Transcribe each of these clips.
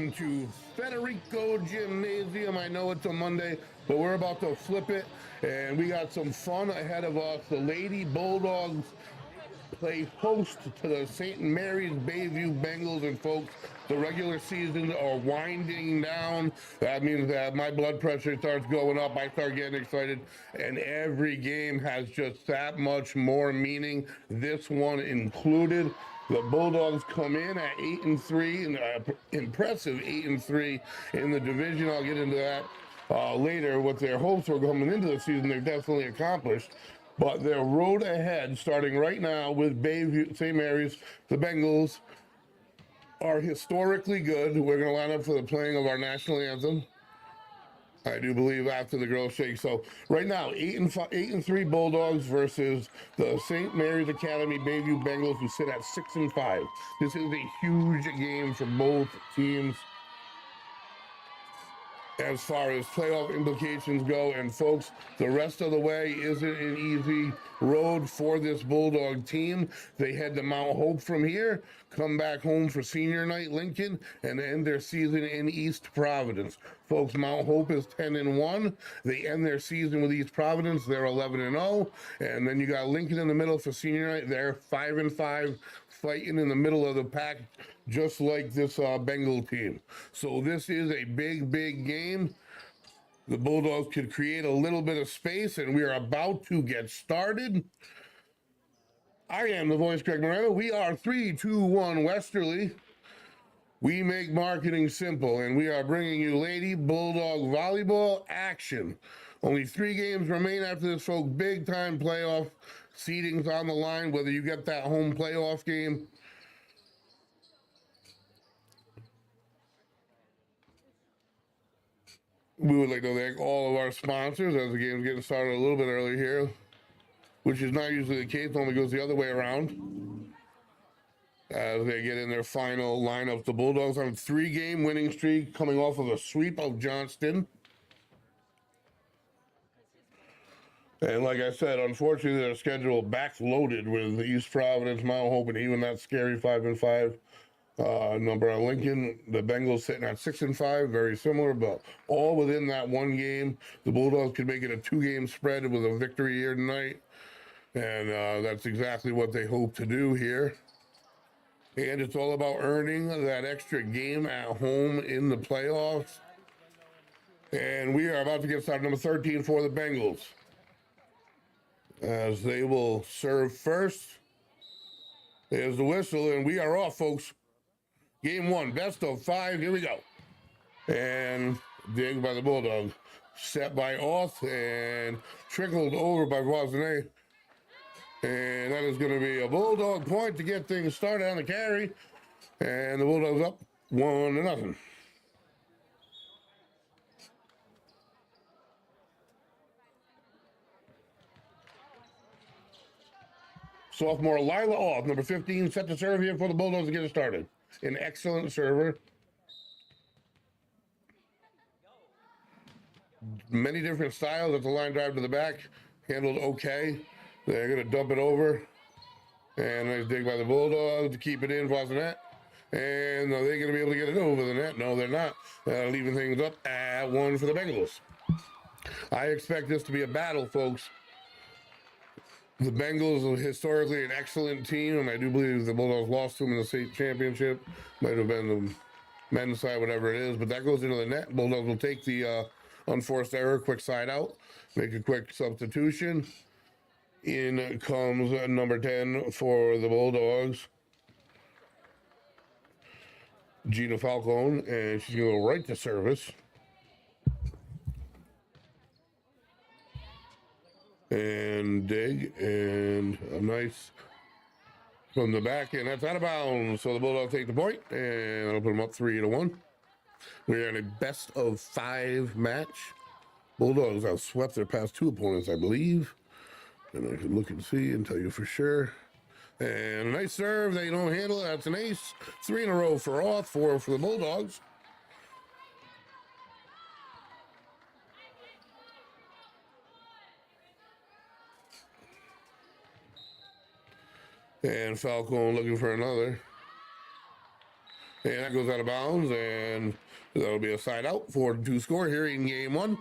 welcome to Federico Gymnasium. I know it's a Monday, but we're about to flip it, and we got some fun ahead of us. The Lady Bulldogs play host to the St. Mary's Bayview Bengals, and folks, the regular seasons are winding down. That means that my blood pressure starts going up. I start getting excited, and every game has just that much more meaning, this one included. The Bulldogs come in at 8-3, and impressive 8-3 in the division. I'll get into that later. What their hopes were coming into the season, they're definitely accomplished. But their road ahead, starting right now with Bayview, St. Mary's, the Bengals are historically good. We're going to line up for the playing of our national anthem, I do believe, after the girls shake. So right now, 8-3 Bulldogs versus the St. Mary's Academy Bayview Bengals, who sit at 6-5. This is a huge game for both teams as far as playoff implications go. And folks, the rest of the way isn't an easy road for this Bulldog team. They head to Mount Hope from here, come back home for senior night, Lincoln, and end their season in East Providence. Folks, Mount Hope is 10-1. They end their season with East Providence. They're 11-0. And then you got Lincoln in the middle for senior night. They're 5-5, fighting in the middle of the pack, just like this Bengal team. So this is a big, big game. The Bulldogs could create a little bit of space, and we are about to get started. I am the voice, Greg Moreno. We are 3-2-1 Westerly. We make marketing simple, and we are bringing you Lady Bulldog Volleyball action. Only 3 games remain after this, folks. Big time playoff seedings on the line, whether you get that home playoff game. We would like to thank all of our sponsors as the game's getting started a little bit early here, which is not usually the case, only goes the other way around. As they get in their final lineup, the Bulldogs on a 3-game winning streak, coming off of a sweep of Johnston. And like I said, unfortunately, their schedule backloaded with East Providence, Mount Hope, and even that scary 5-5 number on Lincoln. The Bengals sitting at 6-5, very similar, but all within that one game. The Bulldogs could make it a 2-game spread with a victory here tonight, and that's exactly what they hope to do here. And it's all about earning that extra game at home in the playoffs. And we are about to get started. Number 13 for the Bengals, as they will serve first. There's the whistle, and we are off, folks. Game 1, best of 5. Here we go. And dig by the Bulldogs. Set by Oth and trickled over by Voisinay. And that is going to be a Bulldog point to get things started on the carry. And the Bulldogs up 1-0. Sophomore Lila Oth, number 15, set to serve here for the Bulldogs to get it started. An excellent server. Many different styles at the line drive to the back. Handled okay. They're going to dump it over. And nice dig by the Bulldogs to keep it in, Voisinette. And are they going to be able to get it over the net? No, they're not. Leaving things up at 1 for the Bengals. I expect this to be a battle, folks. The Bengals are historically an excellent team, and I do believe the Bulldogs lost to them in the state championship. Might have been the men's side, whatever it is, but that goes into the net. Bulldogs will take the unforced error, quick side out, make a quick substitution. In comes number 10 for the Bulldogs, Gina Falcone, and she's going to go right to service. And dig, and a nice from the back, and that's out of bounds. So the Bulldogs take the point, and that'll put them up 3-1. We're in a best of 5 match. Bulldogs have swept their past 2 opponents, I believe. And I can look and see and tell you for sure. And a nice serve. They don't handle it. That's an ace. 3 in a row for Oth, 4 for the Bulldogs. And Falcone looking for another. And that goes out of bounds, and that'll be a side out, 4-2 score here in game one.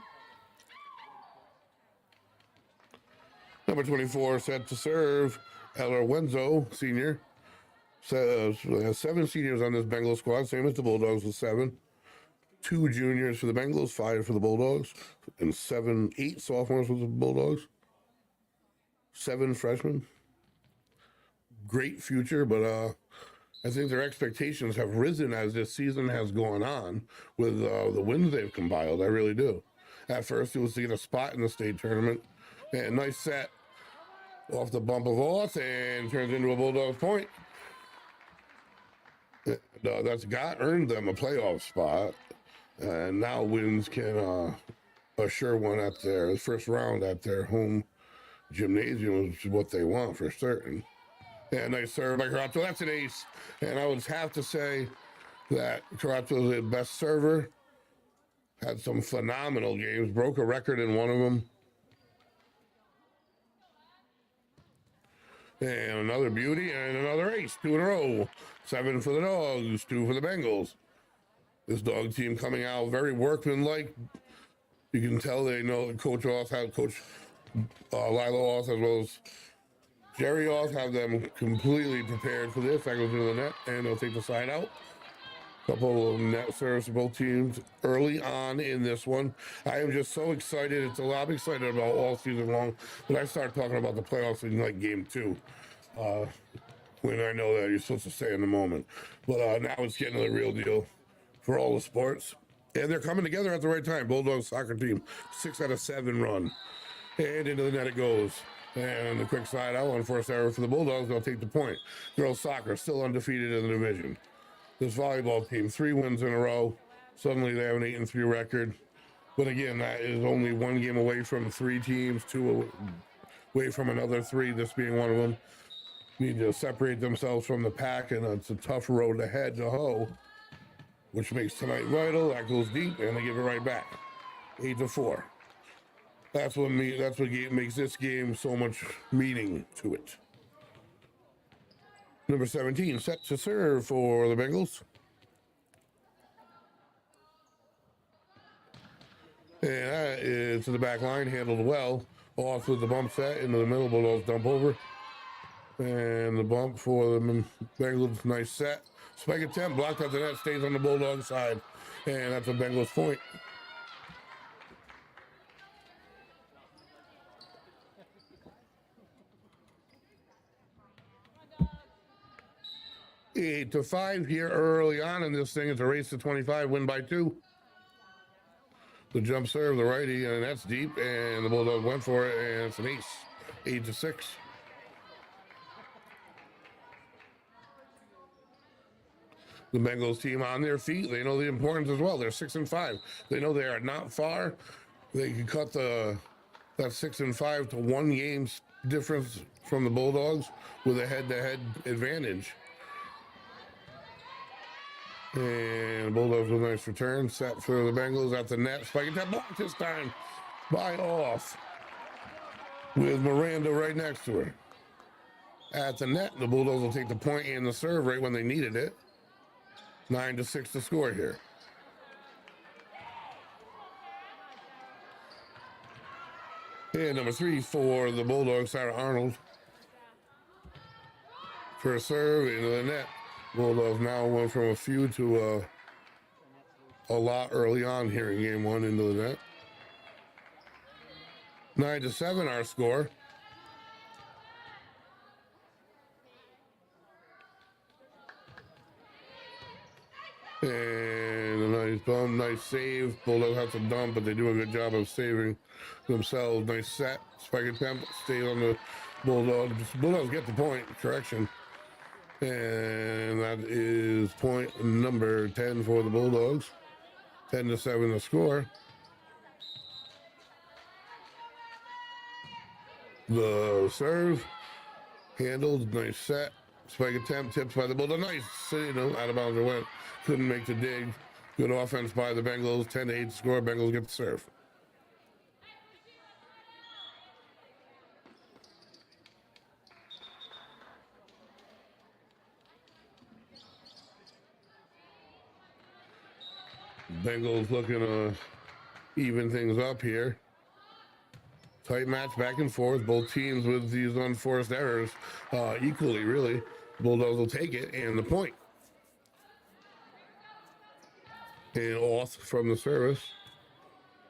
Number 24 set to serve, Eller Wenzo, senior. So, has 7 seniors on this Bengals squad, same as the Bulldogs with 7. 2 juniors for the Bengals, 5 for the Bulldogs, and 8 sophomores for the Bulldogs. 7 freshmen. Great future, but I think their expectations have risen as this season has gone on with the wins they've compiled. I really do. At first, it was to get a spot in the state tournament. And nice set off the bump of Oth and turns into a Bulldogs point. That's earned them a playoff spot. And now wins can assure one at their first round at their home gymnasium, which is what they want for certain. And nice serve by Carato. That's an ace. And I would have to say that Carato is the best server. Had some phenomenal games. Broke a record in one of them. And another beauty and another ace. 2 in a row. 7 for the Dogs, 2 for the Bengals. This dog team coming out very workmanlike. You can tell they know Coach Oth had Coach Lilo Oth as well as Jerry Oth have them completely prepared for this. That goes into the net, and they'll take the side out. Couple of net serves for both teams early on in this one. I am just so excited. I'm excited about all season long, but I start talking about the playoffs in like game 2. When I know that you're supposed to stay in the moment. But now it's getting to the real deal for all the sports. And they're coming together at the right time. Bulldogs soccer team, 6 out of 7 run. And into the net it goes. And the quick side out on first error for the Bulldogs. They'll take the point. Girls soccer still undefeated in the division. This volleyball team, 3 wins in a row. Suddenly they have an 8-3 record. But again, that is only 1 game away from 3 teams, 2 away from another 3, this being one of them. Need to separate themselves from the pack, and it's a tough road ahead to hoe, which makes tonight vital. That goes deep, and they give it right back. 8-4. That's what makes this game so much meaning to it. Number 17 set to serve for the Bengals. And that is to the back line, handled well. Off with the bump set into the middle, Bulldogs dump over. And the bump for the Bengals, nice set. Spike attempt, blocked out the net, stays on the Bulldog side. And that's a Bengals point. Eight to 5 here early on in this thing. It's a race to 25, win by 2. The jump serve, the righty, and that's deep. And the Bulldog went for it, and it's an ace. 8-6. The Bengals team on their feet. They know the importance as well. They're 6-5. They know they are not far. They can cut that 6-5 to 1 game difference from the Bulldogs with a head-to-head advantage. And the Bulldogs with a nice return. Set for the Bengals at the net. Spike that block this time by Off with Miranda right next to her. At the net, the Bulldogs will take the point and the serve right when they needed it. 9-6 to score here. And number 3 for the Bulldogs, Sarah Arnold. First serve into the net. Bulldogs now went from a few to a lot early on here in game 1 into the net. 9-7 our score. And a nice bump, nice save. Bulldogs have to dump, but they do a good job of saving themselves. Nice set. Spike attempt, stays on the Bulldogs. Bulldogs get the point, correction. And that is point number 10 for the Bulldogs. 10-7 the score. The serve, handled, nice set. Spike attempt, tips by the Bulldogs. Nice, out of bounds it went. Couldn't make the dig. Good offense by the Bengals. 10-8 score. Bengals get the serve. Bengals looking to even things up here. Tight match back and forth. Both teams with these unforced errors equally, really. Bulldogs will take it and the point. And off from the service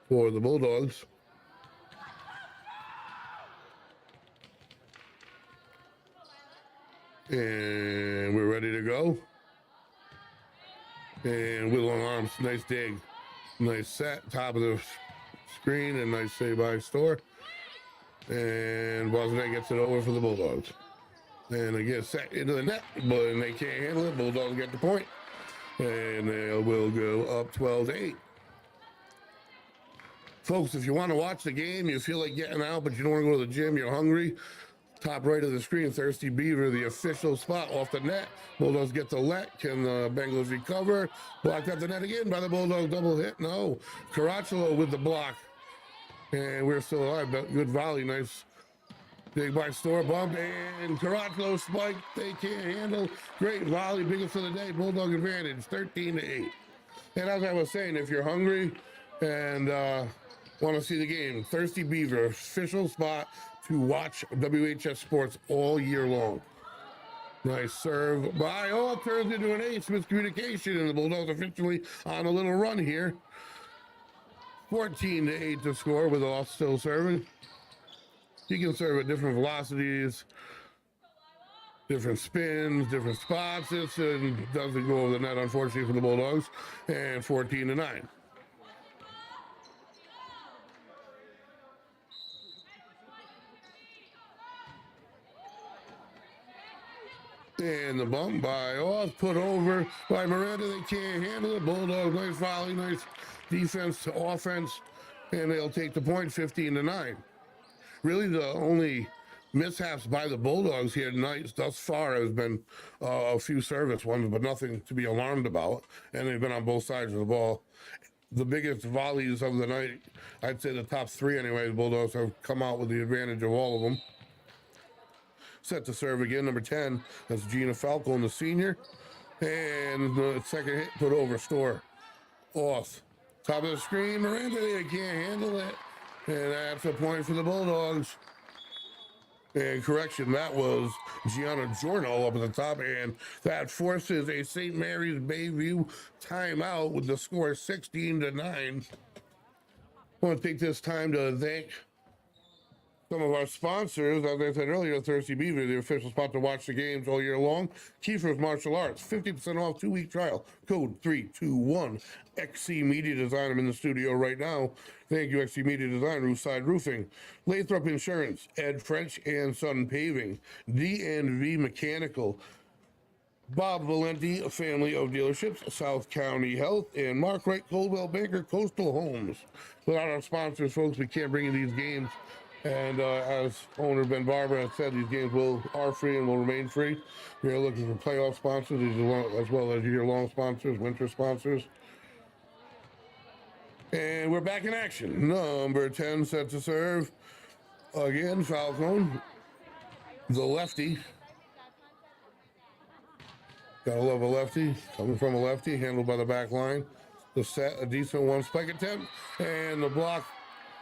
for the Bulldogs. And we're ready to go. And with long arms, nice dig. Nice set, top of the screen, and nice save by Store. And Boston gets it over for the Bulldogs. And they get set into the net, but they can't handle it. Bulldogs get the point. And they will go up 12-8. Folks, if you want to watch the game, you feel like getting out, but you don't want to go to the gym, you're hungry, top right of the screen, Thirsty Beaver, the official spot off the net. Bulldogs get the let. Can the Bengals recover? Blocked up the net again by the Bulldogs. Double hit. No. Caracciolo with the block. And we're still alive. Good volley. Nice big by Store bump. And Caracciolo spike. They can't handle. Great volley. Biggest of the day. Bulldog advantage. 13-8. And as I was saying, if you're hungry and want to see the game, Thirsty Beaver, official spot to watch WHS sports all year long. Nice serve by, it turns into an ace with communication, and the Bulldogs officially on a little run here. 14-8 to score with Off still serving. He can serve at different velocities, different spins, different spots. It doesn't go over the net, unfortunately, for the Bulldogs. And 14-9. And the bump by Off, put over by Miranda. They can't handle it. Bulldogs, nice volley, nice defense to offense, and they'll take the point, 15-9. Really, the only mishaps by the Bulldogs here tonight thus far has been a few service ones, but nothing to be alarmed about, and they've been on both sides of the ball. The biggest volleys of the night, I'd say the top three anyway, the Bulldogs have come out with the advantage of all of them. Set to serve again, number 10. That's Gina Falcone, the senior. And the second hit put over Store. Off. Top of the screen, Miranda, they can't handle it. And that's a point for the Bulldogs. And correction, that was Gianna Giorno up at the top. And that forces a St. Mary's Bayview timeout with the score 16-9. I want to take this time to thank some of our sponsors. As I said earlier, Thirsty Beaver, the official spot to watch the games all year long. Kiefer's Martial Arts, 50% off 2-week trial. Code 321. XC Media Design. I'm in the studio right now. Thank you, XC Media Design, Roofside Roofing. Lathrop Insurance, Ed French and Son Paving, D&V Mechanical, Bob Valenti, a family of dealerships, South County Health, and Mark Wright, Coldwell Banker, Coastal Homes. Without our sponsors, folks, we can't bring you these games. And as owner Ben Barber has said, these games are free and will remain free. We are looking for playoff sponsors as well as year-long sponsors, winter sponsors. And we're back in action. Number 10 set to serve. Again, Falcone, the lefty. Gotta love a lefty. Coming from a lefty, handled by the back line. The set, a decent one spike attempt, and the block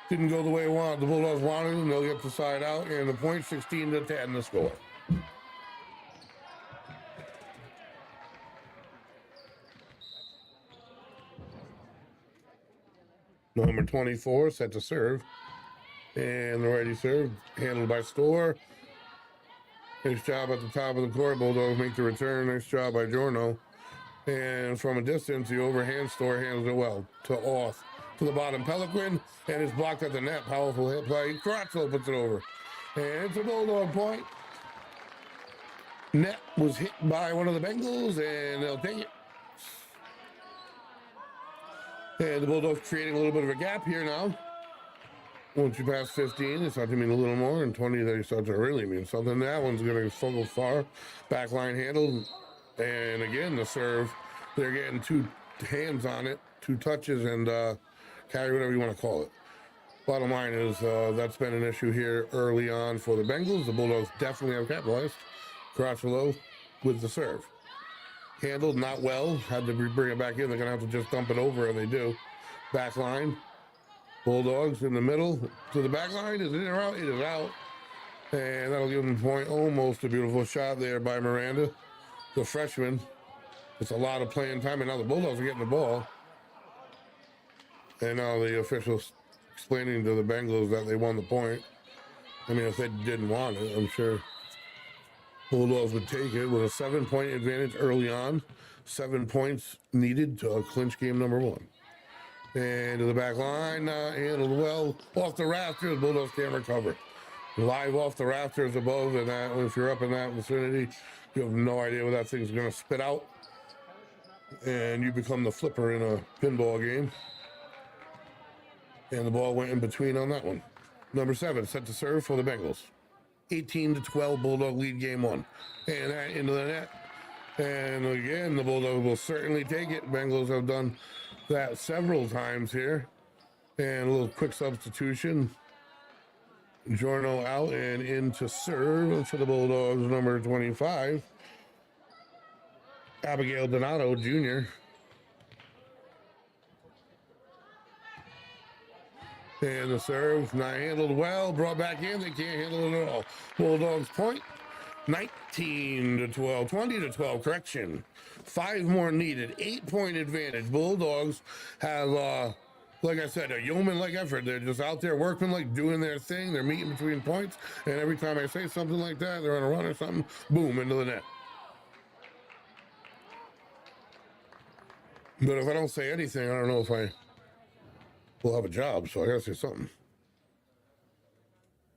didn't go the way the Bulldogs wanted, and they'll get the side out, and the point 16-10 the score. Number 24 set to serve, and the ready serve handled by Store. Nice job at the top of the court. Bulldogs make the return. Nice job by Giorno. And from a distance, the overhand Store handles it well to Off. To the bottom, Pelican, and it's blocked at the net. Powerful hit by Caracciolo, puts it over. And it's a Bulldog point. Net was hit by one of the Bengals, and they'll take it. And the Bulldogs creating a little bit of a gap here now. Once you pass 15, they start to mean a little more, and 20, they start to really mean something. That one's going to go far. Backline handled, and again, the serve. They're getting two hands on it, two touches, and carry, whatever you want to call it. Bottom line is that's been an issue here early on for the Bengals. The Bulldogs definitely have capitalized. Caracciolo with the serve. handled not well. Had to bring it back in. They're going to have to just dump it over, and they do. Back line. Bulldogs in the middle to the back line. Is it in or out? It is out. And that'll give them a point. Almost a beautiful shot there by Miranda, the freshman. It's a lot of playing time, and now the Bulldogs are getting the ball. And now the officials explaining to the Bengals that they won the point. I mean, if they didn't want it, I'm sure Bulldogs would take it with a 7-point advantage early on. 7 points needed to clinch game number 1. And to the back line, handled well off the rafters. Bulldogs can't recover. Live off the rafters above, and that if you're up in that vicinity, you have no idea what that thing's going to spit out. And you become the flipper in a pinball game. And the ball went in between on that one. Number 7 set to serve for the Bengals. 18-12 Bulldog lead game 1. And that into the net. And again, the Bulldogs will certainly take it. Bengals have done that several times here. And a little quick substitution. Giorno out and in to serve for the Bulldogs, number 25. Abigail Donato, Jr. And the serve not handled well, brought back in. They can't handle it at all. Bulldogs point, 19-12, 20-12, correction. 5 more needed, 8-point advantage. Bulldogs have, like I said, a yeoman-like effort. They're just out there working, like doing their thing. They're meeting between points. And every time I say something like that, they're on a run or something, boom, into the net. But if I don't say anything, I don't know if I will have a job, so I gotta say something.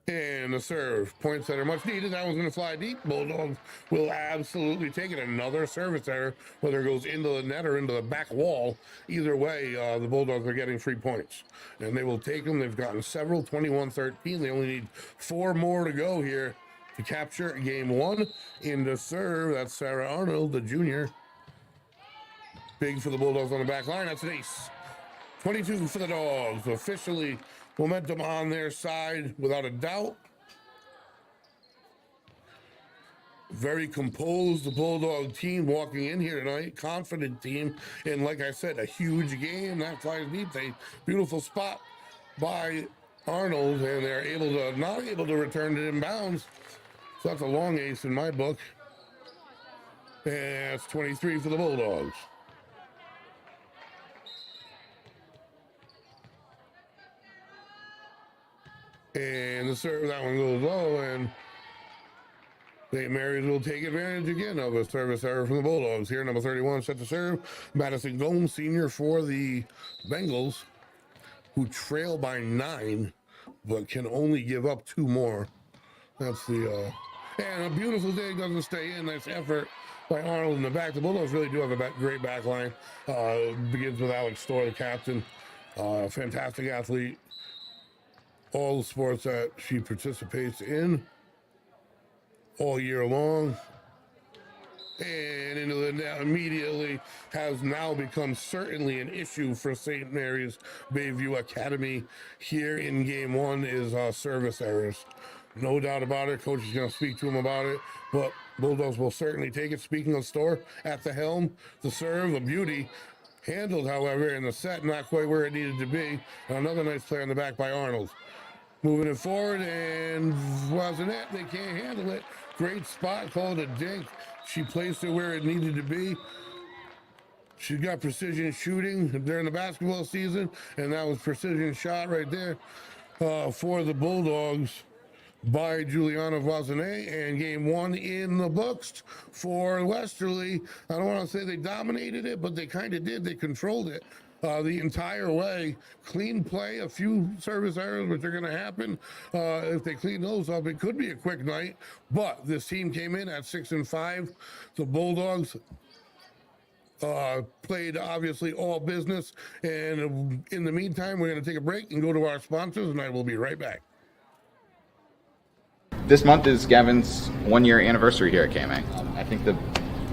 And the serve, points that are much needed. That one's gonna fly deep. Bulldogs will absolutely take it. Another service error, whether it goes into the net or into the back wall. Either way, the Bulldogs are getting 3 points. And they will take them. They've gotten several, 21-13. They only need 4 more to go here to capture game 1. In the serve, that's Sarah Arnold, the junior. Big for the Bulldogs on the back line. That's an ace. 22 for the Dogs. Officially, momentum on their side without a doubt. Very composed, the Bulldog team walking in here tonight. Confident team. And like I said, a huge game. That flies deep. Beautiful spot by Arnold. And they're not able to return it inbounds. So that's a long ace in my book. And that's 23 for the Bulldogs. And the serve, that one goes low, and St. Mary's will take advantage again of a service error from the Bulldogs. Here, number 31, set to serve. Madison Gomes, senior for the Bengals, who trail by 9, but can only give up 2 more. That's the, and a beautiful dig doesn't stay in. Nice effort by Arnold in the back. The Bulldogs really do have a great back line. Begins with Alex Storr, the captain. Fantastic athlete. All the sports that she participates in all year long. And into the net immediately has now become certainly an issue for St. Mary's Bayview Academy here in game 1 is service errors. No doubt about it. Coach is going to speak to him about it, but Bulldogs will certainly take it. Speaking of Storr at the helm, the serve, a beauty. Handled, however, in the set, not quite where it needed to be. Another nice play on the back by Arnold. Moving it forward, and wasn't it? They can't handle it. Great spot, called a dink. She placed it where it needed to be. She's got precision shooting during the basketball season, and that was precision shot right there for the Bulldogs by Juliana Voisinay. And game 1 in the books for Westerly. I don't want to say they dominated it, but they kind of did. They controlled it the entire way. Clean play, a few service errors, which are going to happen. If they clean those up, it could be a quick night. But this team came in at 6-5. The Bulldogs played obviously all business. And in the meantime, we're going to take a break and go to our sponsors, and I will be right back. This month is Gavin's 1-year anniversary here at KMA. I think the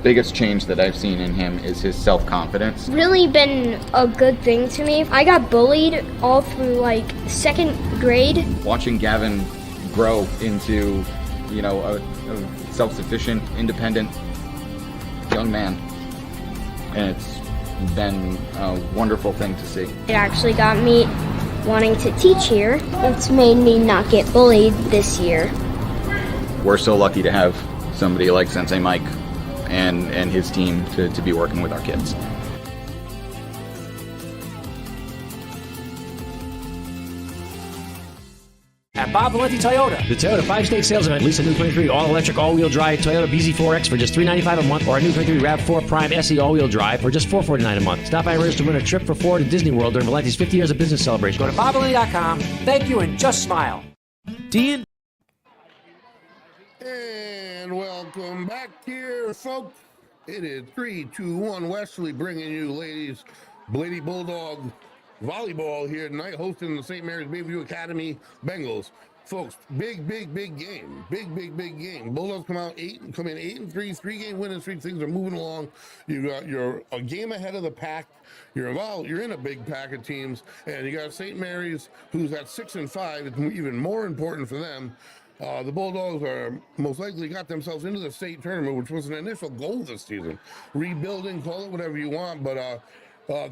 biggest change that I've seen in him is his self-confidence. Really been a good thing to me. I got bullied all through like 2nd grade. Watching Gavin grow into, a self-sufficient, independent young man and it's been a wonderful thing to see. It actually got me wanting to teach here. It's made me not get bullied this year. We're so lucky to have somebody like Sensei Mike and his team to be working with our kids. At Bob Valenti Toyota, the Toyota 5-state sales event. Lease a new 23 all-electric, all-wheel drive Toyota BZ4X for just $395 a month, or a new 23 RAV4 Prime SE all-wheel drive for just $449 a month. Stop by and register to win a trip for 4 to Disney World during Valenti's 50 years of business celebration. Go to BobValenti.com. Thank you and just smile. Dean. And welcome back here, folks. It is 3-2-1 Westerly bringing you ladies Lady Bulldog volleyball here tonight, hosting the St. Mary's Bayview Academy Bengals. Folks, big game. Big game. Bulldogs come in 8-3, 3-game winning streak. Things are moving along. You're a game ahead of the pack. You're involved. You're in a big pack of teams, and you got St. Mary's, who's at 6-5. It's even more important for them. The Bulldogs are most likely got themselves into the state tournament, which was an initial goal this season. Rebuilding, call it whatever you want, but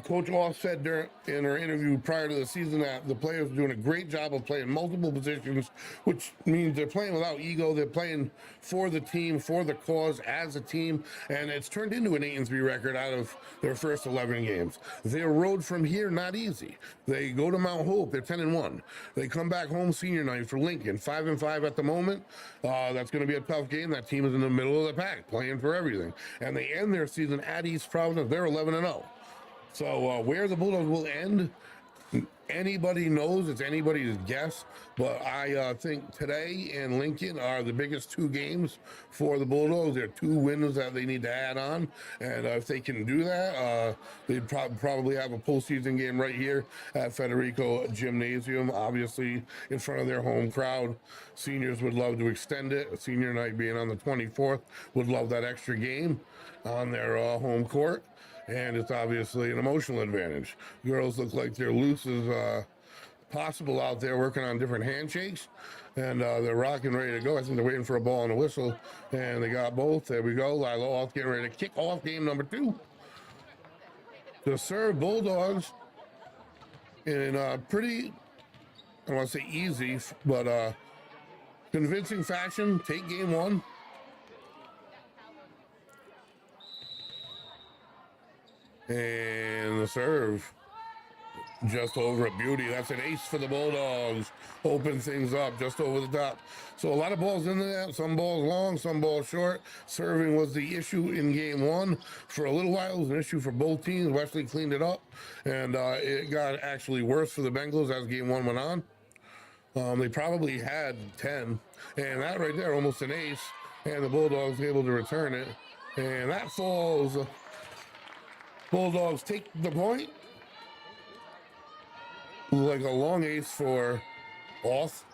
Coach Off said in her interview prior to the season that the players are doing a great job of playing multiple positions, which means they're playing without ego. They're playing for the team, for the cause as a team, and it's turned into an 8-3 record out of their first 11 games. Their road from here, not easy. They go to Mount Hope, they're 10-1. They come back home senior night for Lincoln, 5-5 at the moment. That's going to be a tough game. That team is in the middle of the pack, playing for everything. And they end their season at East Providence. They're 11-0. So where the Bulldogs will end, anybody knows. It's anybody's guess. But I think today and Lincoln are the biggest two games for the Bulldogs. They're two wins that they need to add on. And if they can do that, they'd probably have a postseason game right here at Federico Gymnasium, obviously in front of their home crowd. Seniors would love to extend it. Senior night being on the 24th, would love that extra game on their home court. And it's obviously an emotional advantage. Girls look like they're loose as possible out there, working on different handshakes, and they're rocking, ready to go. I think they're waiting for a ball and a whistle, and they got both. There we go. Lila Off getting ready to kick off game number 2. To serve Bulldogs in a pretty, I want to say easy, but convincing fashion. Take game 1. And the serve just over a beauty. That's an ace for the Bulldogs. Open things up just over the top. So a lot of balls into that. Some balls long, some balls short. Serving was the issue in game 1. For a little while, it was an issue for both teams. Wesley cleaned it up. And it got actually worse for the Bengals as game 1 went on. They probably had 10. And that right there, almost an ace. And the Bulldogs able to return it. And that falls... Bulldogs take the point. Like a long ace for Off.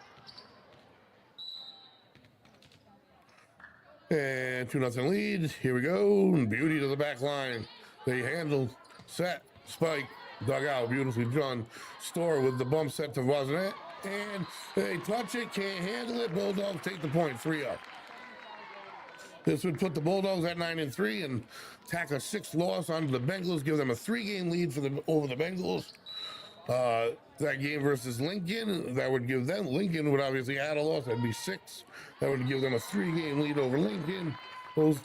And 2-0 lead. Here we go. Beauty to the back line. They handle, set, spike, dug out. Beautifully done. Store with the bump set to Voisinette. And they touch it, can't handle it. Bulldogs take the point, 3-0. This would put the Bulldogs at 9-3 and tack a 6th loss onto the Bengals, give them a 3-game lead over the Bengals. That game versus Lincoln, that would give them, Lincoln would obviously add a loss, that'd be 6. That would give them a 3-game lead over Lincoln.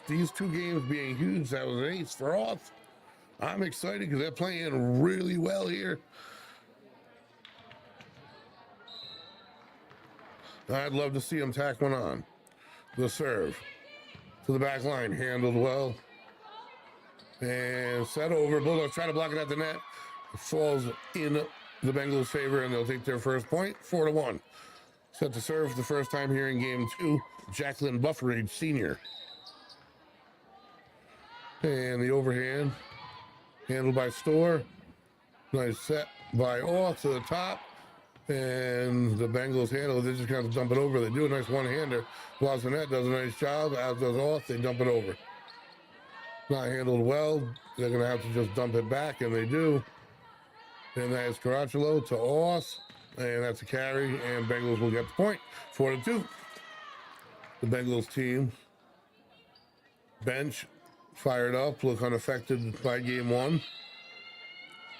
These 2 games being huge, that was an ace for Off. I'm excited because they're playing really well here. I'd love to see them tack one on. The serve. To the back line, handled well. And set over. Bulldogs try to block it at the net. It falls in the Bengals' favor, and they'll take their first point, 4-1. Set to serve for the first time here in game 2, Jacqueline Bufferage, senior. And the overhand, handled by Store. Nice set by Off to the top. And the Bengals handle it. They just kind of dump it over. They do a nice one-hander. Voisinette does a nice job, as does Off. They dump it over. Not handled well. They're going to have to just dump it back, and they do. And that is Caracciolo to Off. And that's a carry, and Bengals will get the point. 4-2. The Bengals team bench fired up, look unaffected by game one.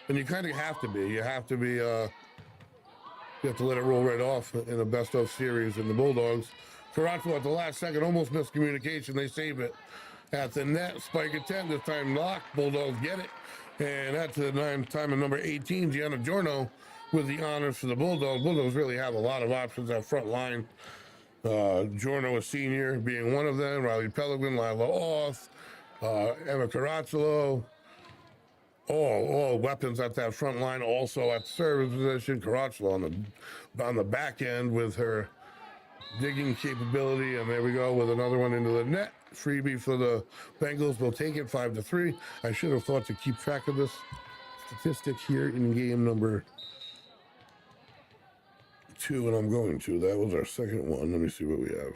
And you kind of have to be. You have to be, you have to let it roll right off in a best of series. And the Bulldogs, Toronto at the last second, almost missed communication. They save it at the net. Spike at 10, this time locked. Bulldogs get it. And that's the time of number 18, Gianna Giorno, with the honors for the Bulldogs. Bulldogs really have a lot of options at front line. Giorno, a senior, being one of them. Riley Pellegrin, Lila Oth, Emma Caracciolo. All weapons at that front line. Also at service position, Caracciolo on the back end with her digging capability. And there we go with another one into the net. Freebie for the Bengals. Will take it 5-3. I should have thought to keep track of this statistic here in game number 2, and I'm going to. That was our second one. Let me see what we have.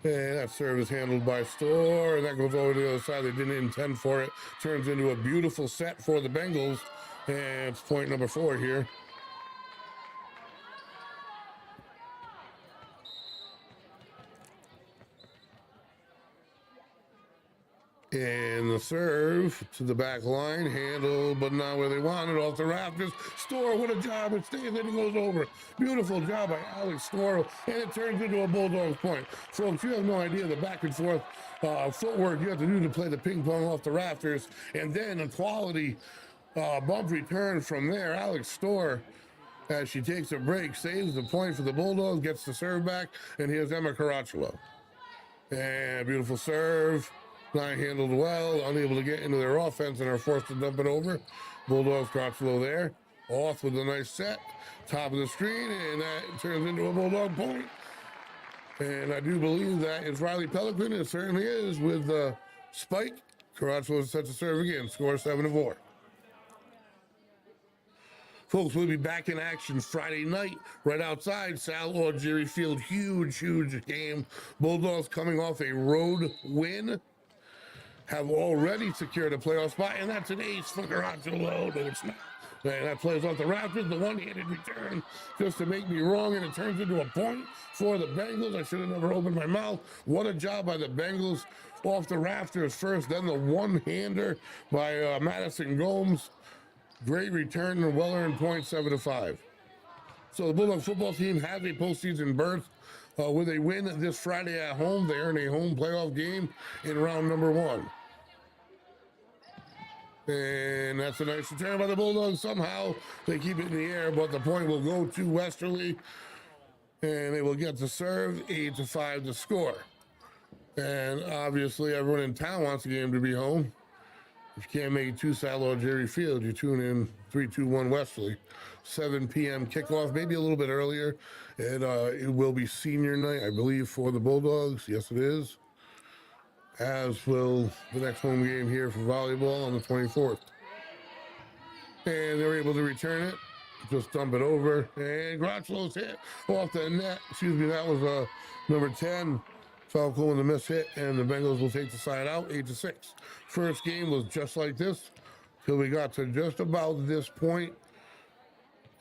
And that serve is handled by Storr, and that goes over to the other side. They didn't intend for it. Turns into a beautiful set for the Bengals, and it's point number 4 here. And the serve to the back line, handled, but not where they wanted, off the rafters. Storr, what a job. It stays and it goes over. Beautiful job by Alex Storr, and it turns into a Bulldogs point. Folks, you have no idea the back and forth footwork you have to do to play the ping pong off the rafters, and then a quality bump return from there. Alex Storr, as she takes a break, saves the point for the Bulldogs, gets the serve back, and here's Emma Caracciolo. And beautiful serve. Not handled well, unable to get into their offense, and are forced to dump it over. Bulldogs, Caracciolo there. Off with a nice set. Top of the screen, and that turns into a Bulldog point. And I do believe that is Riley Pellegrin. It certainly is with Spike. Caracciolo sets a serve again. Score 7-4. Folks, we'll be back in action Friday night right outside Sal Algieri Field. Huge game. Bulldogs coming off a road win. Have already secured a playoff spot, and that's an ace for Caracciolo. No, it's not. And that plays off the Raptors, the one-handed return, just to make me wrong, and it turns into a point for the Bengals. I should have never opened my mouth. What a job by the Bengals off the Raptors first, then the one-hander by Madison Gomes. Great return and well-earned point, 7-5. So the Bulldog football team has a postseason berth with a win this Friday at home. They earn a home playoff game in round number 1. And that's a nice return by the Bulldogs. Somehow they keep it in the air, but the point will go to Westerly, and they will get to serve 8-5 to score. And obviously everyone in town wants the game to be home. If you can't make it to Sal Algieri Field, you tune in 3-2-1 Westerly. 7 p.m. kickoff, maybe a little bit earlier. And it will be senior night, I believe, for the Bulldogs. Yes, it is. As will the next home game here for volleyball on the 24th. And they're able to return it. Just dump it over. And Caracciolo's hit off the net. Excuse me, that was number 10. Falco with a miss hit, and the Bengals will take the side out, 8-6. First game was just like this till we got to just about this point,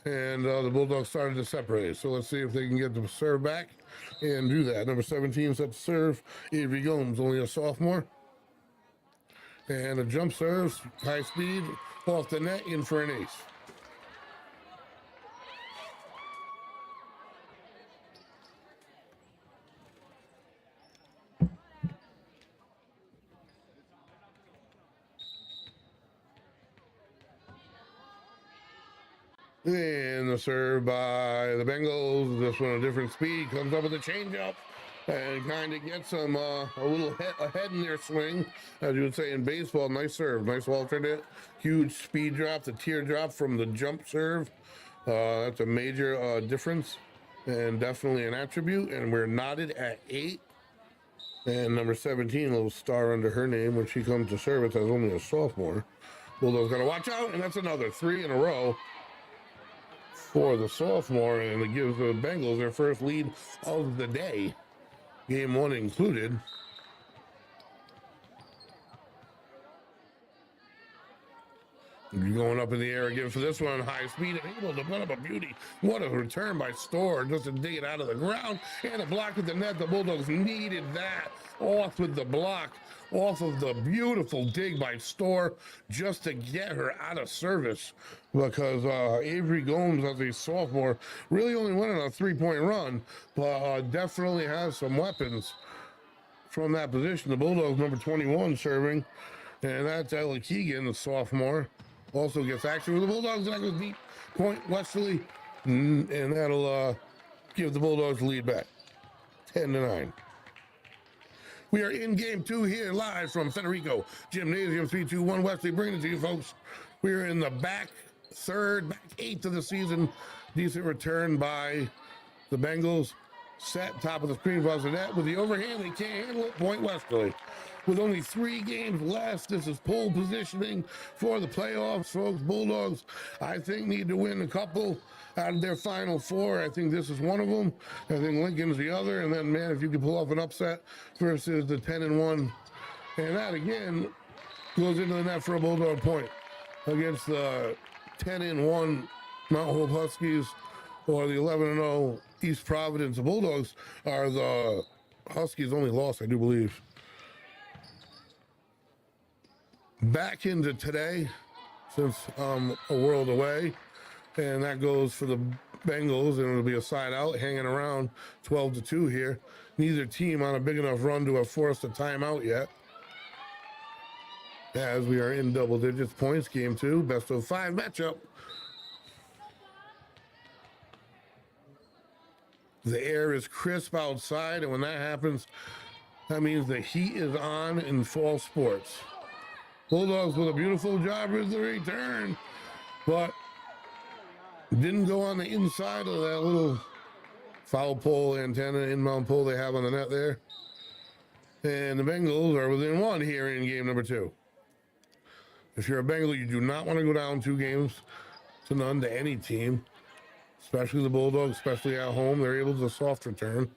and the Bulldogs started to separate. So let's see if they can get the serve back and do that. Number 17 set to serve. Avery Gomes, only a sophomore. And a jump serve, high speed, off the net, in for an ace. And the serve by the Bengals. This one a different speed. Comes up with a changeup and kind of gets them a little ahead in their swing. As you would say in baseball, nice serve. Nice alternate. Huge speed drop. The teardrop from the jump serve. That's a major difference and definitely an attribute. And we're knotted at 8. And number 17, a little star under her name when she comes to service as only a sophomore. Bulldogs got to watch out. And that's another 3 in a row for the sophomore, and it gives the Bengals their first lead of the day, game 1 included. Going up in the air again for this one, high speed, able to put up a beauty. What a return by Storr, just to dig it out of the ground, and a block at the net. The Bulldogs needed that. Off with the block, off of the beautiful dig by Storr, just to get her out of service, because Avery Gomes, as a sophomore, really only went on a 3-point run, but definitely has some weapons from that position. The Bulldogs, number 21, serving, and that's Ella Keegan, the sophomore. Also gets action for the Bulldogs, and that goes deep. Point Westerly, and that'll give the Bulldogs the lead back, 10-9. We are in game 2 here, live from Federico Gymnasium, 3-2-1 Westerly, bringing it to you, folks. We are in the back 8th of the season. Decent return by the Bengals. Set top of the screen for the net with the overhand. They can't handle it. Point Westerly. With only 3 games left, this is pole positioning for the playoffs, folks. Bulldogs, I think, need to win a couple out of their final 4. I think this is one of them. I think Lincoln's the other. And then, man, if you could pull off an upset versus the 10-1, and that again goes into the net for a Bulldog point against the 10-1 Mount Hope Huskies or the 11-0 East Providence. The Bulldogs are the Huskies' only loss, I do believe. Back into today, since I'm a world away, and that goes for the Bengals, and it'll be a side out, hanging around 12-2 here. Neither team on a big enough run to have forced a timeout yet, as we are in double digits points. Game 2, best of 5 matchup. The air is crisp outside, and when that happens, that means the heat is on in fall sports. Bulldogs with a beautiful job with the return, but didn't go on the inside of that little foul pole antenna, inbound pole they have on the net there. And the Bengals are within 1 here in game number 2. If you're a Bengal, you do not want to go down 2-0 to any team, especially the Bulldogs, especially at home. They're able to soft return.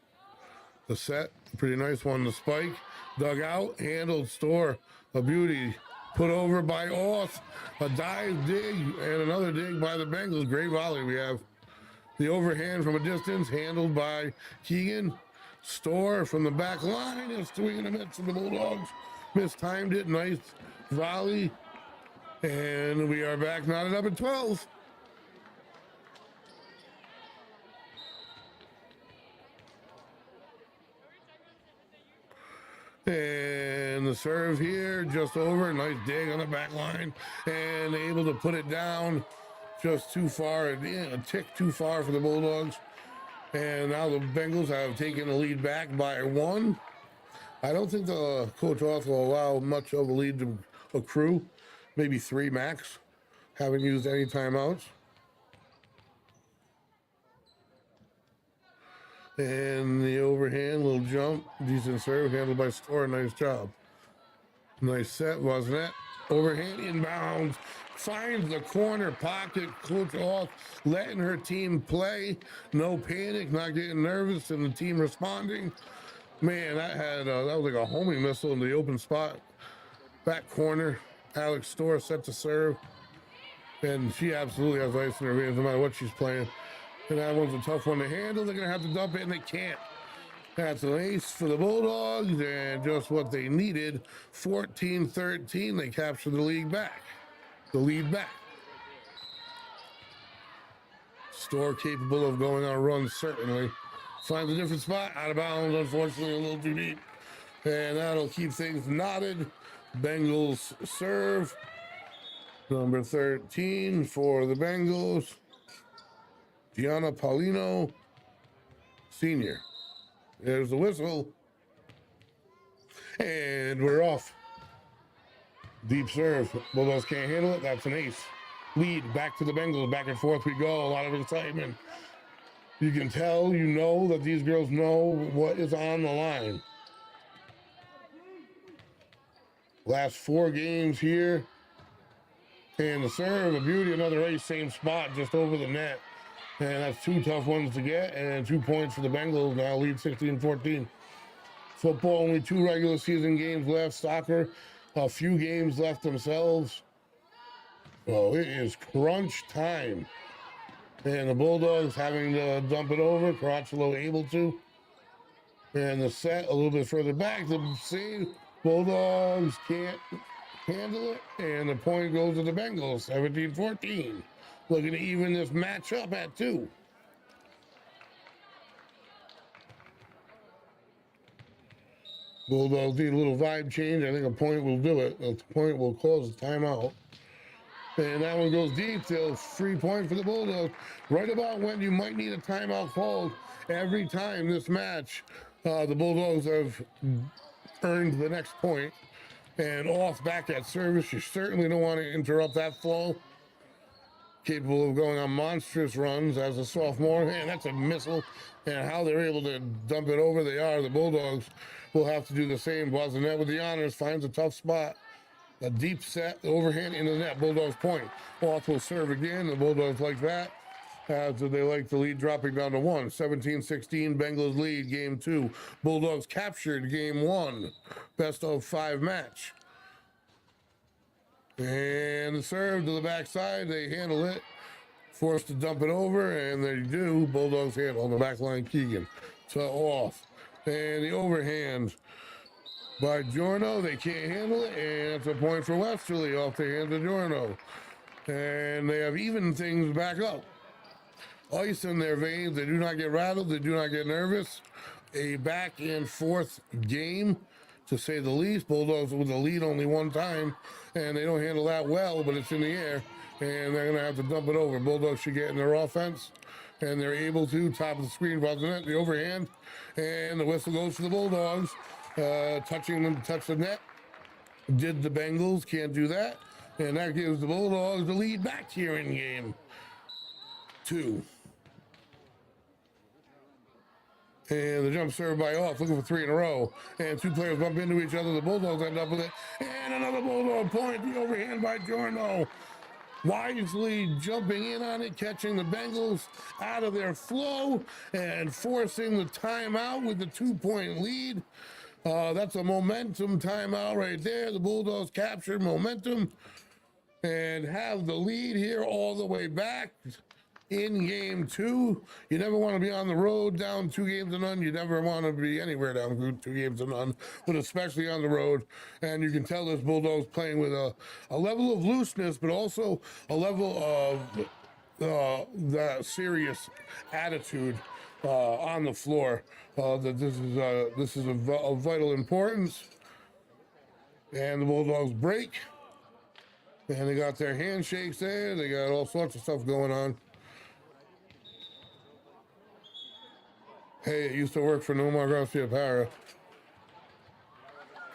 The set, pretty nice one. The spike, dug out, handled, Storr, a beauty. Put over by Oth, a dive dig, and another dig by the Bengals. Great volley. We have the overhand from a distance, handled by Keegan. Storr from the back line is swinging a miss from the Bulldogs. Mistimed it. Nice volley. And we are back knotted up at 12. And the serve here, just over. Nice dig on the back line, and able to put it down just too far, a tick too far for the Bulldogs. And now the Bengals have taken the lead back by 1. I don't think the Coach Roth will allow much of a lead to accrue, maybe 3 max. Haven't used any timeouts. And the overhand, little jump, decent serve, handled by Storr. Nice job. Nice set, wasn't it? Overhand inbounds, finds the corner pocket. Coach off, letting her team play. No panic, not getting nervous, and the team responding. Man, that was like a homing missile in the open spot. Back corner, Alex Storr set to serve, and she absolutely has ice in her veins no matter what she's playing. And that one's a tough one to handle. They're going to have to dump it, and they can't. That's an ace for the Bulldogs, and just what they needed. 14-13, they capture the lead back. Storr capable of going on runs, certainly. Finds a different spot, out of bounds, unfortunately a little too deep. And that'll keep things knotted. Bengals serve. Number 13 for the Bengals. Gianna Paulino, senior. There's the whistle. And we're off. Deep serve. Bulldogs can't handle it. That's an ace. Lead back to the Bengals. Back and forth we go. A lot of excitement. You can tell, you know that these girls know what is on the line. Last 4 games here. And the serve, a beauty, another ace, same spot, just over the net. And that's 2 tough ones to get, and 2 points for the Bengals. Now lead 16-14. Football, only 2 regular season games left. Soccer, a few games left themselves. Oh, it is crunch time. And the Bulldogs having to dump it over. Caracciolo able to. And the set a little bit further back. The see, Bulldogs can't handle it. And the point goes to the Bengals, 17-14. Looking to even this match up at 2. Bulldogs need a little vibe change. I think a point will do it. A point will cause a timeout. And that one goes deep till 3 point for the Bulldogs. Right about when you might need a timeout called. Every time this match, the Bulldogs have earned the next point. And off back at service, you certainly don't want to interrupt that flow. Capable of going on monstrous runs as a sophomore. And that's a missile. And how they're able to dump it over, they are. The Bulldogs will have to do the same. Boisonette with the honors, finds a tough spot. A deep set, overhand into the net. Bulldogs point. Off will serve again. The Bulldogs like that. As they like the lead dropping down to 1. 17-16, Bengals lead game 2. Bulldogs captured game 1. Best of 5 match. And the serve to the backside. They handle it. Forced to dump it over, and they do. Bulldogs handle on the back line. Keegan to off. And the overhand by Giorno. They can't handle it, and it's a point for Westerly off the hands of Giorno. And they have even things back up. Ice in their veins. They do not get rattled. They do not get nervous. A back and forth game, to say the least. Bulldogs with the lead only one time, and they don't handle that well, but it's in the air, and they're going to have to dump it over. Bulldogs should get in their offense, and they're able to. Top of the screen, Varsity, the overhand, and the whistle goes to the Bulldogs. Touch the net. Did the Bengals, can't do that. And that gives the Bulldogs the lead back here in game 2. And the jump serve by Off, looking for 3 in a row. And 2 players bump into each other. The Bulldogs end up with it. And another Bulldog point. The overhand by Giorno. Wisely jumping in on it, catching the Bengals out of their flow and forcing the timeout with the 2-point lead. That's a momentum timeout right there. The Bulldogs captured momentum and have the lead here all the way back in game 2. You never want to be on the road down 2-0. You never want to be anywhere down 2-0, but especially on the road. And you can tell this Bulldogs playing with a level of looseness, but also a level of the serious attitude on the floor. That this is of vital importance. And the Bulldogs break. And they got their handshakes there. They got all sorts of stuff going on. Hey, it used to work for Nomar Garcia Para.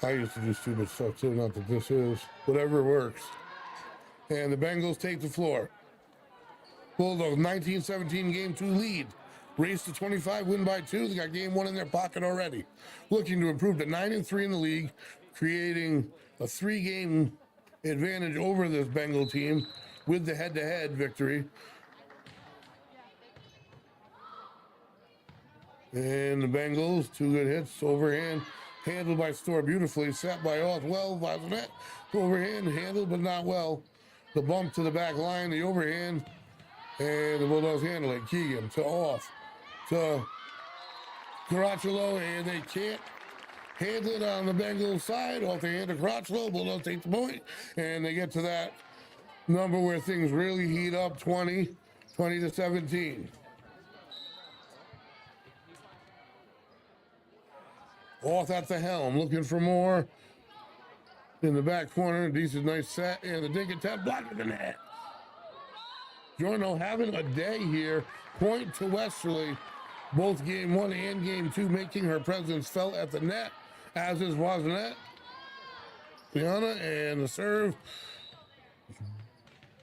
I used to do stupid stuff too, not that this is. Whatever works. And the Bengals take the floor. Bulldogs 19-17 game 2 lead. Race to 25, win by 2. They got game 1 in their pocket already. Looking to improve to 9-3 in the league, creating a 3-game advantage over this Bengal team with the head-to-head victory. And the Bengals, 2 good hits, overhand, handled by Storr beautifully, set by Off, well, Varsity, overhand, handled but not well. The bump to the back line, the overhand, and the Bulldogs handle it. Keegan to Off, to Caracciolo, and they can't handle it on the Bengals side. Off the hand of Caracciolo, Bulldogs take the point, and they get to that number where things really heat up, 20-17. Off at the helm, looking for more in the back corner. Decent, nice set, and the dink attempt blocking the net. Giorno having a day here. Point to Westerly. Both game 1 and game 2 making her presence felt at the net, as is Boisonette. Liana, and the serve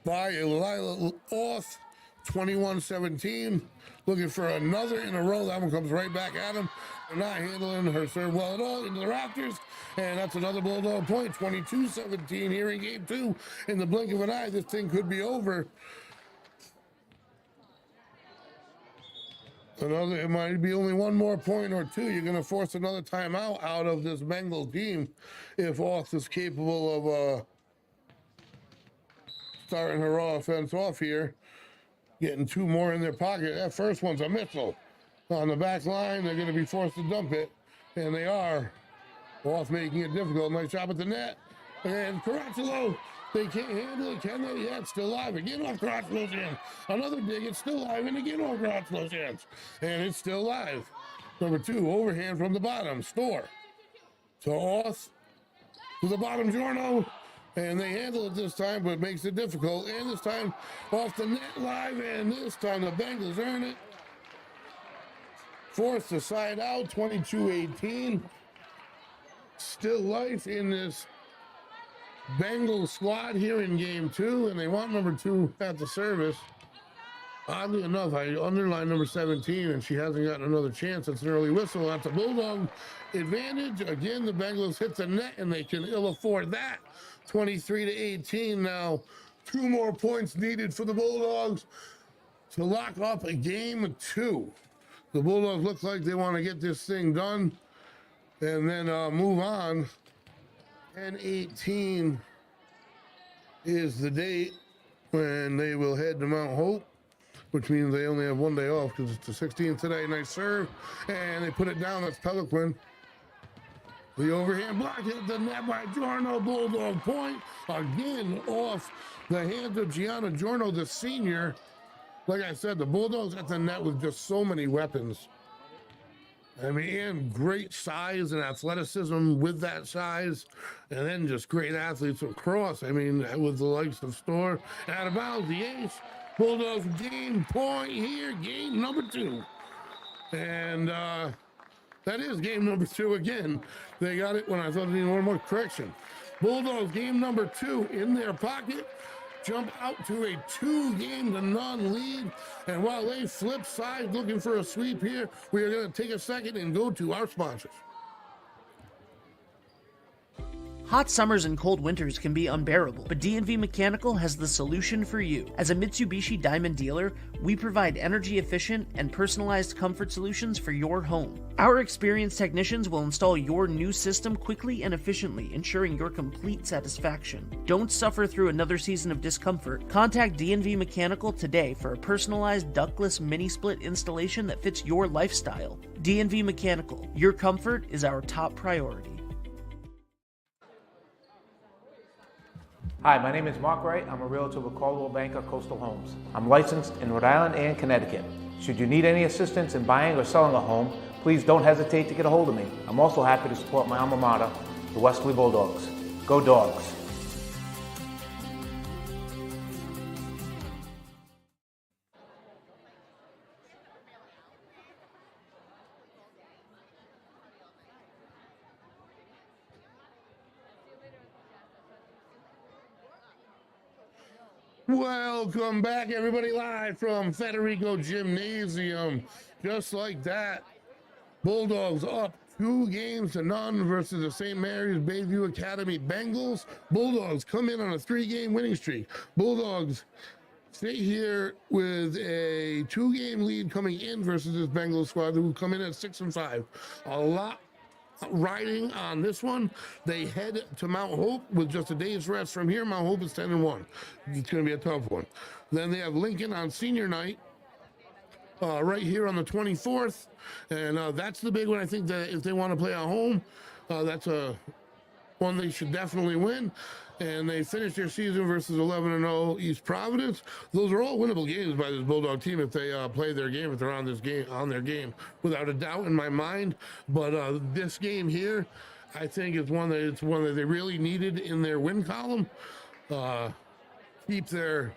by Lila Off. 21-17. Looking for another in a row. That one comes right back at him. They're not handling her serve well at all, into the rafters. And that's another Bulldog point. 22-17 here in game 2. In the blink of an eye, this thing could be over. It might be only one more point or 2. You're going to force another timeout out of this Bengal team if Off is capable of starting her offense off here, getting 2 more in their pocket. That first one's a missile on the back line. They're going to be forced to dump it, and they are. Off making it difficult. Nice job at the net. And Caracciolo, they can't handle it, can they? Yeah, it's still live. Again off Caracciolo's hands. Another dig, it's still live, and again off Caracciolo's hands. And it's still live. Number 2, overhand from the bottom. Store. So off to the bottom, Giorno. And they handle it this time, but it makes it difficult. And this time off the net live, and this time the Bengals earn it. Forced to side out, 22-18. Still life in this Bengals squad here in game 2, and they want number 2 at the service. Oddly enough, I underlined number 17, and she hasn't gotten another chance. It's an early whistle. That's a Bulldog advantage. Again, the Bengals hit the net, and they can ill afford that. 23-18 now. 2 more points needed for the Bulldogs to lock up a game 2. The Bulldogs look like they want to get this thing done and then move on. 10-18 is the date when they will head to Mount Hope, which means they only have 1 day off because it's the 16th today. Nice serve, and they put it down. That's Pelican. The overhand block hit the net by Giorno. Bulldog point again off the hands of Gianna Giorno, the senior. Like I said, the Bulldogs at the net with just so many weapons. I mean, and great size and athleticism with that size, and then just great athletes across. I mean, with the likes of Store, out of bounds, the ace. Bulldogs game point here, game number 2. And that is game number 2 again. They got it when I thought they needed one more correction. Bulldogs game number 2 in their pocket. Jump out to a 2-0 lead. And while they flip sides looking for a sweep here, we are going to take a second and go to our sponsors. Hot summers and cold winters can be unbearable, but D&V Mechanical has the solution for you. As a Mitsubishi Diamond dealer, we provide energy-efficient and personalized comfort solutions for your home. Our experienced technicians will install your new system quickly and efficiently, ensuring your complete satisfaction. Don't suffer through another season of discomfort. Contact D&V Mechanical today for a personalized ductless mini-split installation that fits your lifestyle. D&V Mechanical, your comfort is our top priority. Hi, my name is Mark Wright. I'm a realtor with Caldwell Banker Coastal Homes. I'm licensed in Rhode Island and Connecticut. Should you need any assistance in buying or selling a home, please don't hesitate to get a hold of me. I'm also happy to support my alma mater, the Westerly Bulldogs. Go Dogs! Welcome back, everybody, live from Federico Gymnasium. Just like that, Bulldogs up 2-0 versus the St. Mary's Bayview Academy Bengals. Bulldogs come in on a 3-game winning streak. Bulldogs stay here with a 2-game lead coming in versus this Bengals squad who come in at 6-5. A lot riding on this one. They head to Mount Hope with just a day's rest from here. Mount Hope is 10-1. It's going to be a tough one. Then they have Lincoln on senior night right here on the 24th, and that's the big one. I think that if they want to play at home, that's a one they should definitely win. And they finish their season versus 11-0 East Providence. Those are all winnable games by this Bulldog team if they play their game, if they're on their game, without a doubt in my mind. But this game here, I think it's one that they really needed in their win column. Keep their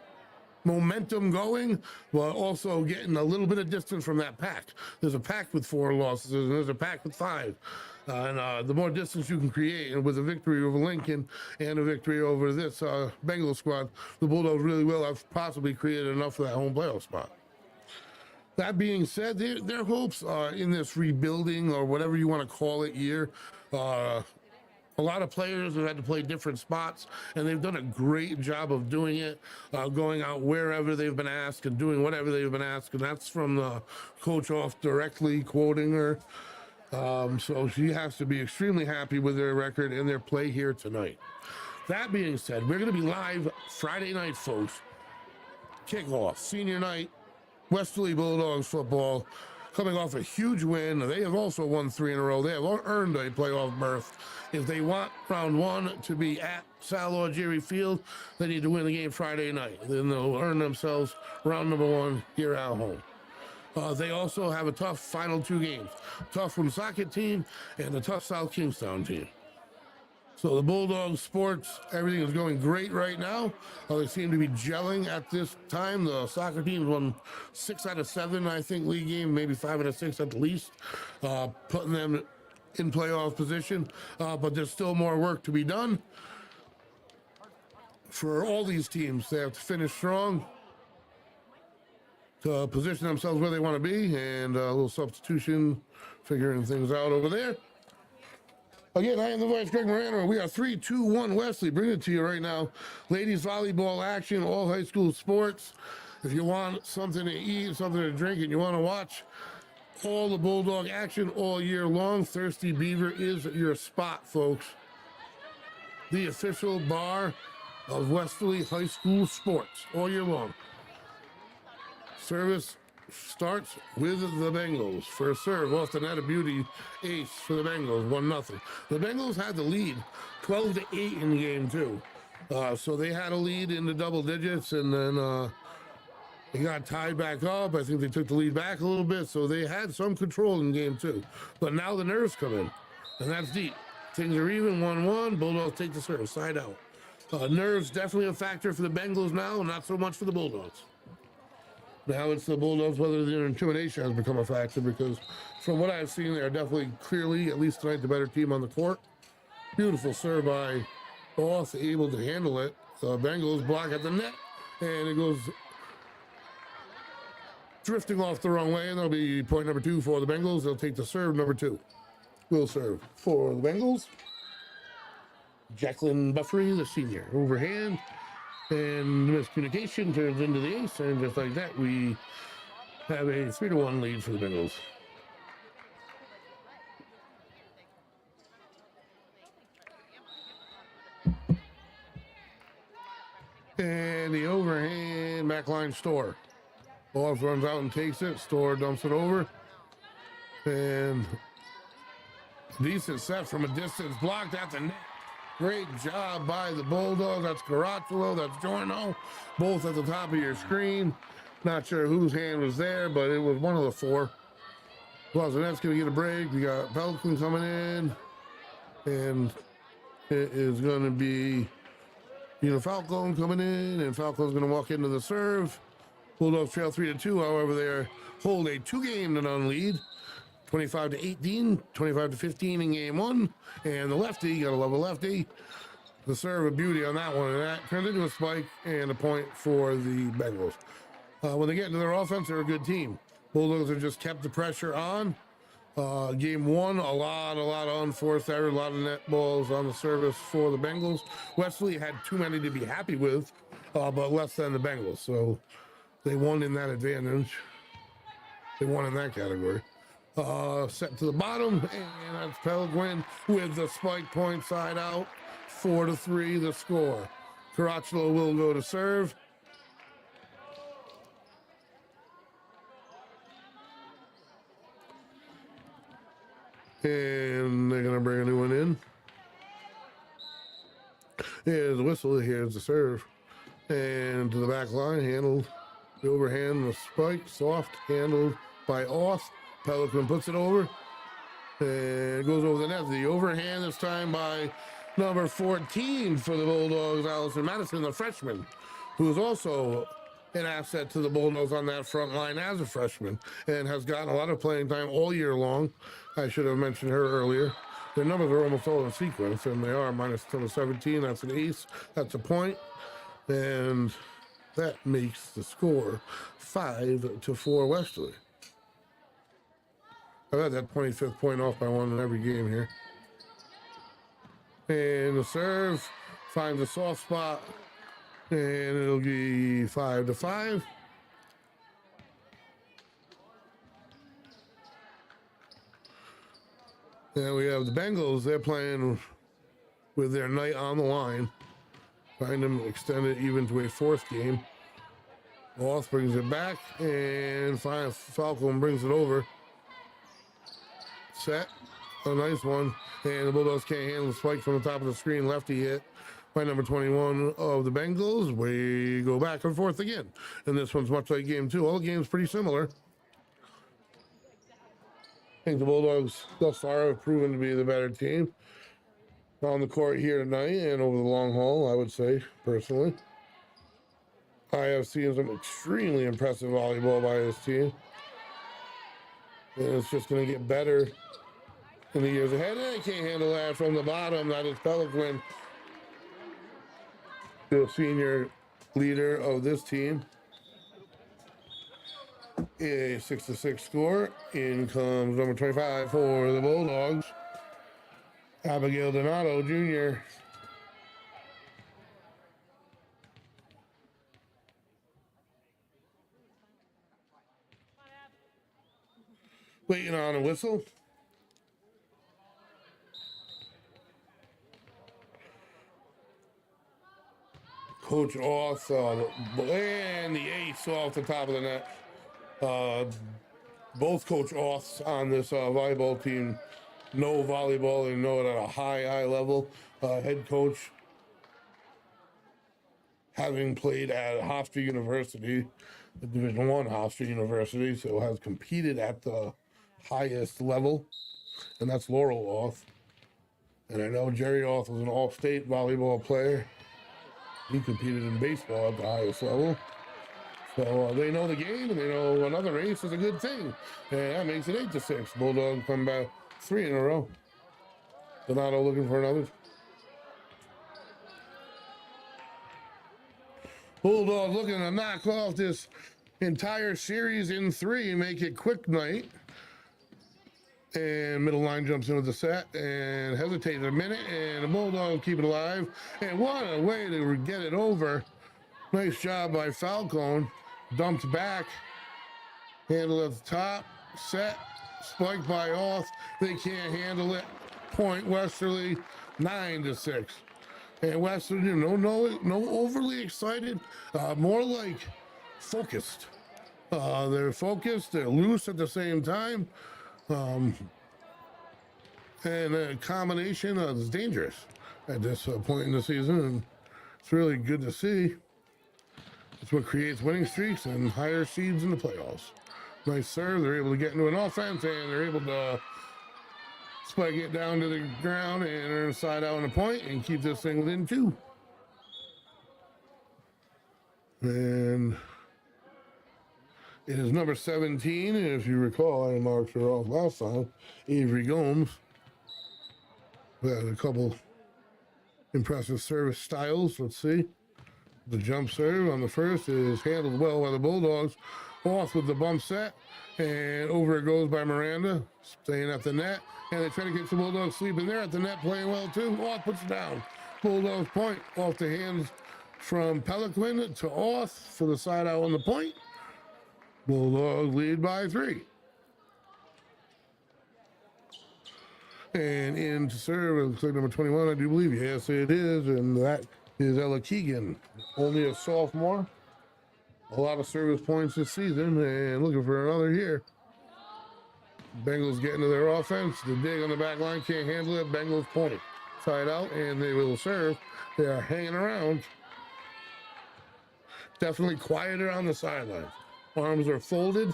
momentum going, while also getting a little bit of distance from that pack. There's a pack with 4 losses, and there's a pack with 5. And the more distance you can create, and with a victory over Lincoln and a victory over this Bengals squad, the Bulldogs really will have possibly created enough for that home playoff spot. That being said, their hopes in this rebuilding, or whatever you want to call it, year, a lot of players have had to play different spots, and they've done a great job of doing it, going out wherever they've been asked and doing whatever they've been asked. And that's from the coach off directly quoting her. So she has to be extremely happy with their record and their play here tonight. That being said, we're going to be live Friday night, folks. Kickoff, senior night, Westerly Bulldogs football, coming off a huge win. They have also won 3 in a row. They have earned a playoff berth. If they want round 1 to be at Sal or Jerry Field, they need to win the game Friday night. Then they'll earn themselves round number 1 here at home. They also have a tough final 2 games. Tough Woonsocket team and a tough South Kingstown team. So the Bulldogs sports, everything is going great right now. They seem to be gelling at this time. The soccer team won 6 out of 7, I think, league game, maybe 5 out of 6 at the least, putting them in playoff position. But there's still more work to be done. For all these teams, they have to finish strong to position themselves where they want to be, and a little substitution, figuring things out over there. Again, I am the Vice Greg Morano. We are 3-2-1 Wesley. Bring it to you right now. Ladies volleyball action, all high school sports. If you want something to eat, something to drink, and you want to watch all the Bulldog action all year long, Thirsty Beaver is your spot, folks. The official bar of Westerly High School sports all year long. Service starts with the Bengals. First serve off the net, a beauty ace for the Bengals, 1-0. The Bengals had the lead 12-8 in game 2. So they had a lead in the double digits, and then they got tied back up. I think they took the lead back a little bit, so they had some control in game 2. But now the nerves come in, and that's deep. Things are even, 1-1. Bulldogs take the serve, side out. Nerves definitely a factor for the Bengals now, not so much for the Bulldogs. Now it's the Bulldogs, whether their intimidation has become a factor, because from what I've seen, they're definitely clearly, at least tonight, the better team on the court. Beautiful serve by Ross, able to handle it. Bengals block at the net, and it goes drifting off the wrong way, and that'll be point number 2 for the Bengals. They'll take the serve, number 2. Will serve for the Bengals. Jacqueline Buffery, the senior, overhand. And miscommunication turns into the ace, and just like that, we have a 3-1 lead for the Bengals. And the overhand backline Store. Boss runs out and takes it. Store dumps it over. And decent set from a distance, blocked at the net. Great job by the Bulldogs. That's Caracciolo, that's Giorno, both at the top of your screen. Not sure whose hand was there, but it was one of the 4. Well, so that's going to get a break. We got Pelican coming in, and it is going to be Falcone coming in, and Falcone's going to walk into the serve. Bulldogs trail 3-2. However, they hold a 2-game-to-none lead. 25-18, 25-15 in game 1, and the lefty, you gotta love a lefty. The serve of beauty on that one, and that turned into a spike and a point for the Bengals. When they get into their offense, they're a good team. Bulldogs have just kept the pressure on. Game 1, a lot of unforced errors, a lot of net balls on the service for the Bengals. Wesley had too many to be happy with, but less than the Bengals, so they won in that advantage. They won in that category. Set to the bottom, and that's Pellegrin with the spike point side out. 4-3 the score. Caracciolo will go to serve. And they're going to bring a new one in. Here's the whistle, here's the serve. And to the back line, handled the overhand, the spike, soft, handled by Oss. Pelican puts it over, and it goes over the net. The overhand this time by number 14 for the Bulldogs, Allison Madison, the freshman, who is also an asset to the Bulldogs on that front line as a freshman, and has gotten a lot of playing time all year long. I should have mentioned her earlier. Their numbers are almost all in sequence, and they are minus 10 to 17. That's an ace. That's a point, and that makes the score 5-4 Westerly. I've had that 25th point off by 1 in every game here. And the serve finds a soft spot, and it'll be 5-5. And we have the Bengals. They're playing with their night on the line. Find him, extend it even to a fourth game. Oath brings it back, and Falcon brings it over. Set, a nice one, and the Bulldogs can't handle the spike from the top of the screen. Lefty hit by number 21 of the Bengals. We go back and forth again, and this one's much like game 2. All the games pretty similar. I think the Bulldogs thus far have proven to be the better team on the court here tonight and over the long haul, I would say, personally. I have seen some extremely impressive volleyball by this team. And it's just going to get better in the years ahead. And they can't handle that from the bottom. That is Pelican, the senior leader of this team. A 6-6 score. In comes number 25 for the Bulldogs, Abigail Donato Jr. Waiting on a whistle. Coach off, and the ace off the top of the net. Both coach offs on this volleyball team know volleyball and know it at a high level. Head coach, having played at Hofstra University, the Division I Hofstra University, so has competed at the highest level, and that's Laurel Off. And I know Jerry Off was an all-state volleyball player. He competed in baseball at the highest level. So they know the game, and they know another ace is a good thing. And that makes it 8-6. Bulldogs come back 3 in a row. Donato looking for another. Bulldogs looking to knock off this entire series in 3, make it quick night. And middle line jumps into the set and hesitates a minute, and the Bulldogs keep it alive. And what a way to get it over. Nice job by Falcone. Dumped back, handle at the top, set, spiked by Off. They can't handle it. Point Westerly, 9-6. And Westerly, no overly excited, more like focused. They're focused, they're loose at the same time. And a combination is dangerous at this point in the season, and it's really good to see. It's what creates winning streaks and higher seeds in the playoffs. Nice serve. They're able to get into an offense, and they're able to spike it down to the ground and earn side out on the point and keep this thing within 2. And it is number 17, and if you recall, I marked her off last time, Avery Gomes. We had a couple impressive service styles. Let's see. The jump serve on the first is handled well by the Bulldogs. Off with the bump set, and over it goes by Miranda, staying at the net. And they try to get the Bulldogs sleeping there at the net, playing well too. Off puts it down. Bulldogs point off the hands from Pelican to Off for the side out on the point. Bulldogs lead by 3. And in to serve, it looks like number 21, I do believe. Yes, it is. And that is Ella Keegan, only a sophomore. A lot of service points this season, and looking for another here. Bengals get into their offense. The dig on the back line, can't handle it. Bengals point side out, and they will serve. They are hanging around. Definitely quieter on the sidelines. Arms are folded.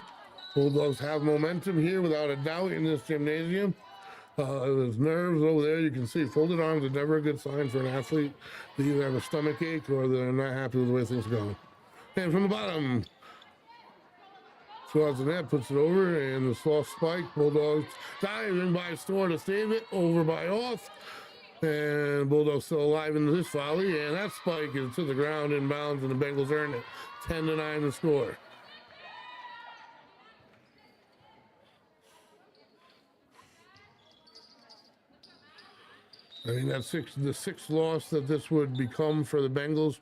Bulldogs have momentum here without a doubt in this gymnasium. There's nerves over there. You can see folded arms are never a good sign for an athlete. They either have a stomach ache or they're not happy with the way things are going. And from the bottom, towards the net, puts it over, and the soft spike. Bulldogs diving by Store to save it, over by Off. And Bulldogs still alive in this volley, and that spike is to the ground in bounds, and the Bengals earn it. 10-9 to score. I think that's the sixth loss that this would become for the Bengals.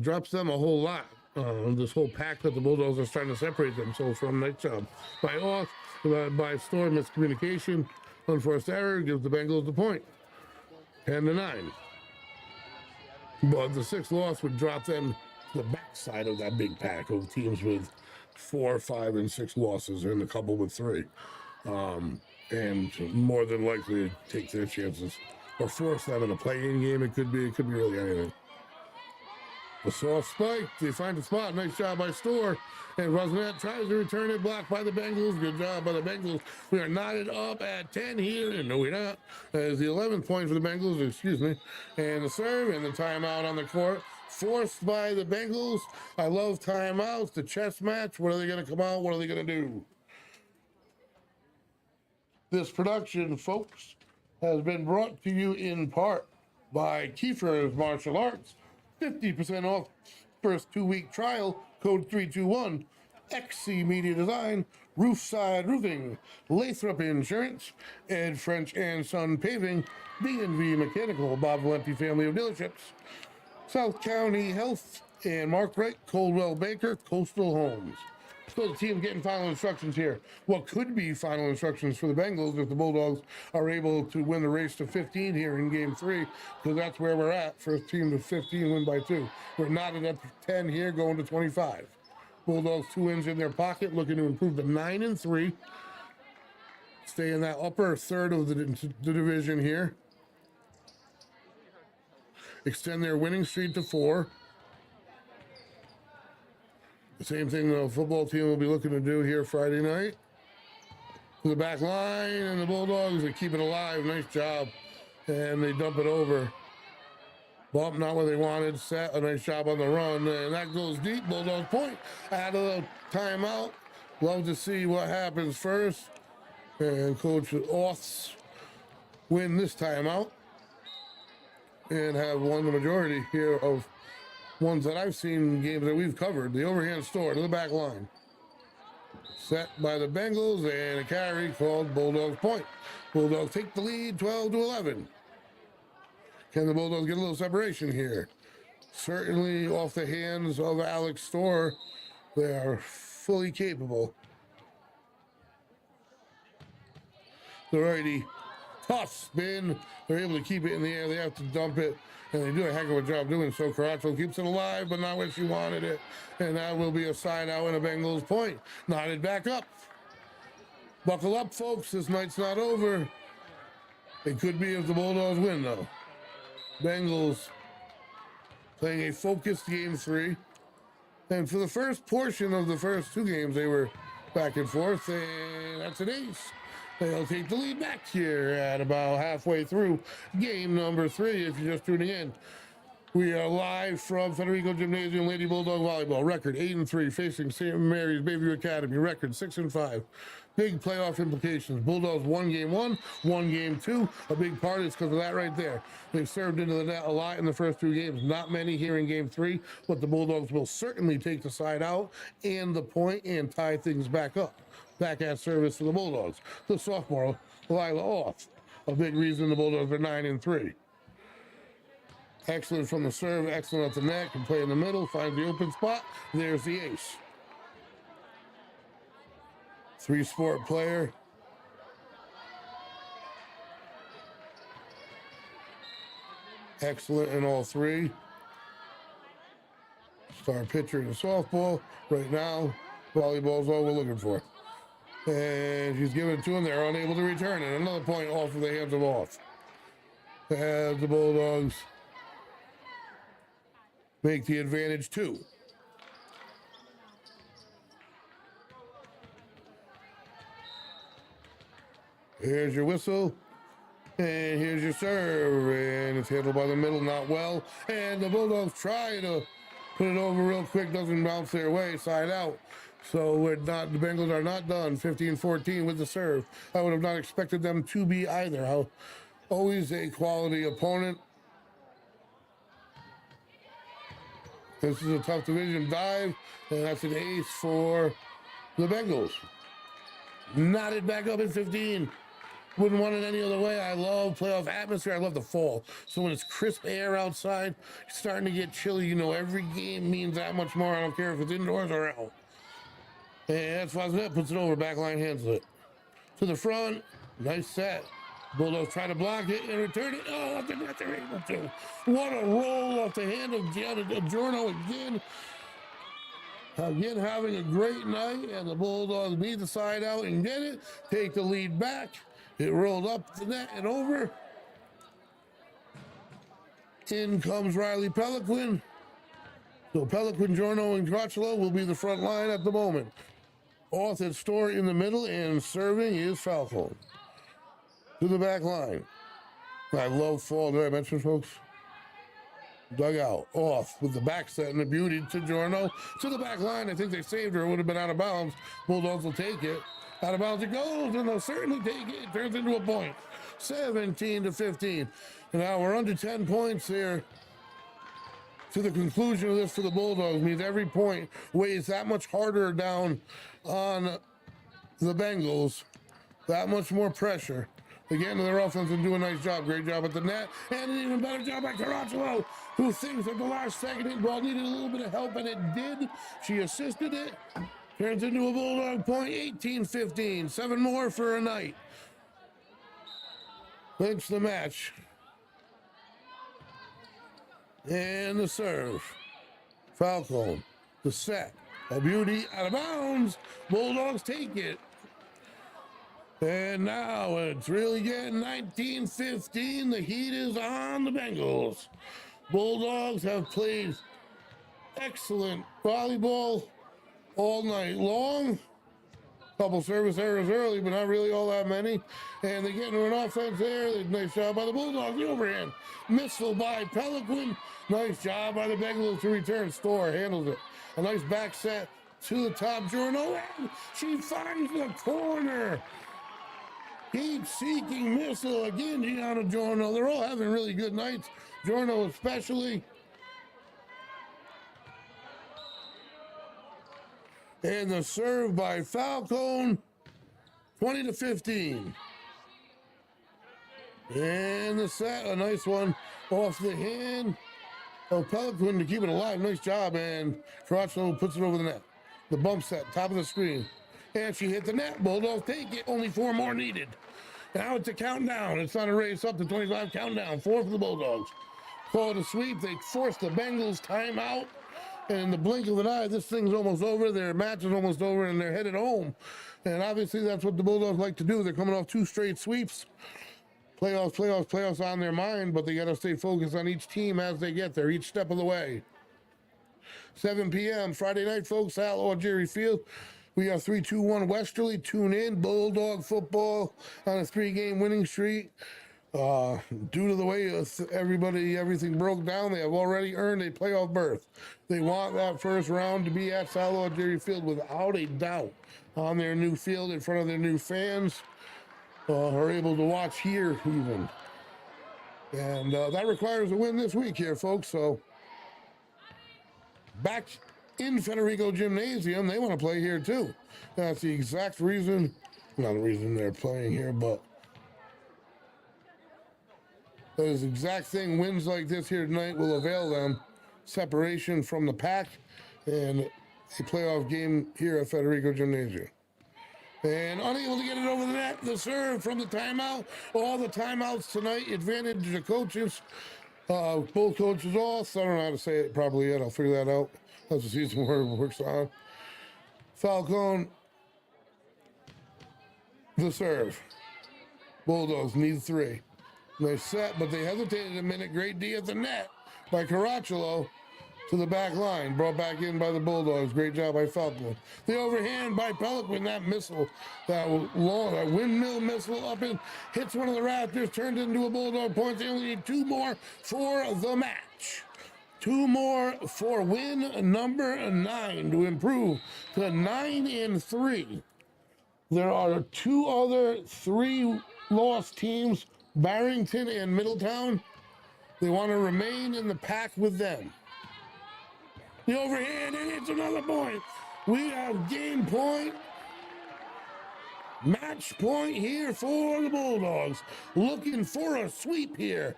Drops them a whole lot. This whole pack that the Bulldogs are starting to separate themselves from. Nice job by Off, by Store, miscommunication, unforced error, gives the Bengals the point. 10-9. But the 6th loss would drop them to the backside of that big pack of teams with 4, 5, and 6 losses, and a couple with 3. And more than likely take their chances or force them in a play-in game. It could be really anything. A soft spike. They find the spot. Nice job by Storr. And Rosnett tries to return it, blocked by the Bengals. Good job by the Bengals. We are knotted up at 10 here. And no, we're not. As the 11th point for the Bengals, excuse me. And the serve and the timeout on the court. Forced by the Bengals. I love timeouts. The chess match. What are they going to come out? What are they going to do? This production, folks, has been brought to you in part by Kiefer's Martial Arts. 50% off first 2-week trial, code 321, XC Media Design, Roofside Roofing, Lathrop Insurance, Ed French and Son Paving, B&V Mechanical, Bob Valenti Family of Dealerships, South County Health, and Mark Wright, Coldwell Banker, Coastal Homes. So the team getting final instructions here. What could be final instructions for the Bengals if the Bulldogs are able to win the race to 15 here in game 3, because that's where we're at. First team to 15, win by 2. We're knotted up to 10 here, going to 25. Bulldogs 2 wins in their pocket, looking to improve to 9-3. Stay in that upper third of the division here. Extend their winning streak to 4. The same thing the football team will be looking to do here Friday night. To the back line, and the Bulldogs, they keep it alive. Nice job. And they dump it over. Bump, not where they wanted. Set, a nice job on the run. And that goes deep. Bulldogs point out of the timeout. Love to see what happens first. And Coach Oaths win this timeout. And have won the majority here of ones that I've seen in games that we've covered. The overhand Storr to the back line. Set by the Bengals, and a carry called Bulldogs point. Bulldogs take the lead 12-11. Can the Bulldogs get a little separation here? Certainly off the hands of Alex Storr. They are fully capable. The righty toss spin. They're able to keep it in the air. They have to dump it. And they do a heck of a job doing so. Caracho keeps it alive, but not where she wanted it. And that will be a side out and a Bengals point. Knotted back up. Buckle up, folks. This night's not over. It could be if the Bulldogs win, though. Bengals playing a focused game 3. And for the first portion of the first 2 games, they were back and forth. And that's an ace. They'll take the lead back here at about halfway through game number 3. If you're just tuning in, we are live from Federico Gymnasium Lady Bulldog Volleyball. Record 8-3, facing St. Mary's Bayview Academy. Record 6-5. Big playoff implications. Bulldogs won game 1, won game 2. A big part is because of that right there. They've served into the net a lot in the first 2 games. Not many here in game 3, but the Bulldogs will certainly take the side out and the point and tie things back up. Back at service for the Bulldogs. The sophomore, Lila Oath. A big reason the Bulldogs are 9-3. Excellent from the serve, excellent at the net, can play in the middle, finds the open spot. There's the ace. 3-sport player. Excellent in all 3. Star pitcher in softball. Right now, volleyball's all we're looking for. And she's given it to him. They're unable to return it. Another point off of the hands of Oath. As the Bulldogs make the advantage 2. Here's your whistle. And here's your serve. And it's handled by the middle, not well. And the Bulldogs try to put it over real quick. Doesn't bounce their way. Side out. So the Bengals are not done. 15-14 with the serve. I would have not expected them to be either. Always a quality opponent. This is a tough division dive, and that's an ace for the Bengals. Knotted back up at 15. Wouldn't want it any other way. I love playoff atmosphere. I love the fall. So when it's crisp air outside, it's starting to get chilly. You know, every game means that much more. I don't care if it's indoors or out. And that's Vosnet puts it over. Backline handles it. To the front. Nice set. Bulldogs try to block it and return it. Oh, they're not able to. What a roll off the hand of Giorno again. Again, having a great night, and the Bulldogs beat the side out and get it. Take the lead back. It rolled up the net and over. In comes Riley Peliquin. So Peliquin, Giorno, and Crotchlow will be the front line at the moment. Off at Story in the middle, and serving is Falcone. To the back line. I love fall. Did I mention, folks? Dug out. Off with the back set and the beauty to Giorno. To the back line. I think they saved her. It would have been out of bounds. Bulldogs will take it. Out of bounds it goes, and they'll certainly take it. It turns into a point. 17-15. And now we're under 10 points here. To the conclusion of this for the Bulldogs means every point weighs that much harder down on the Bengals, that much more pressure. Again, their offense will do a nice job. Great job at the net, and an even better job by Caracciolo, who thinks at the last second hit ball needed a little bit of help, and it did. She assisted it. Turns into a Bulldog point, 18-15. 7 more for a night. Clinch the match. And the serve. Falcone. The set. A beauty out of bounds. Bulldogs take it. And now it's really getting 19-15. The heat is on the Bengals. Bulldogs have played excellent volleyball all night long. Couple service errors early, but not really all that many. And they get into an offense there. Nice job by the Bulldogs. The overhand. Missile by Peliquin. Nice job by the Bengals to return. Store handles it. A nice back set to the top. Giorno, and she finds the corner. Keep seeking missile again, Gianna Giorno. They're all having really good nights. Giorno especially. And the serve by Falcone, 20-15. And the set, a nice one off the hand of Peliquin to keep it alive. Nice job, and Crotchlow puts it over the net. The bump set, top of the screen. And she hit the net. Bulldogs take it. Only 4 more needed. Now it's a countdown. It's not a race up to 25. Countdown. 4 for the Bulldogs. Call it a sweep. They force the Bengals timeout. And in the blink of an eye, this thing's almost over. Their match is almost over, and they're headed home. And obviously, that's what the Bulldogs like to do. They're coming off 2 straight sweeps. Playoffs on their mind, but they got to stay focused on each team as they get there, each step of the way. 7 p.m. Friday night, folks, at Jerry Field. We have 3-2-1 Westerly. Tune in. Bulldog football on a 3-game winning streak. Due to the way everything broke down, they have already earned a playoff berth. They want that first round to be at Salvo Jerry Field without a doubt on their new field in front of their new fans. Are able to watch here even. And that requires a win this week here, folks. So back in Federico Gymnasium, they want to play here too. That's the exact reason, not the reason they're playing here, but that is the exact thing. Wins like this here tonight will avail them separation from the pack and a playoff game here at Federico Gymnasium. And unable to get it over the net, the serve from the timeout. All the timeouts tonight, advantage to coaches. Both coaches off. I don't know how to say it properly yet. I'll figure that out as the season works on. Falcone, the serve. Bulldogs need 3. Nice set, but they hesitated a minute. Great D at the net by Caracciolo to the back line. Brought back in by the Bulldogs. Great job by Falcone. The overhand by Peliquin. That missile, that windmill missile up and hits one of the rafters, turned into a Bulldog point. They only need 2 more for the match. 2 more for win number 9 to improve to 9-3. There are 2 other 3-loss teams, Barrington and Middletown. They want to remain in the pack with them. The overhand, and it's another point. We have game point, match point here for the Bulldogs. Looking for a sweep here.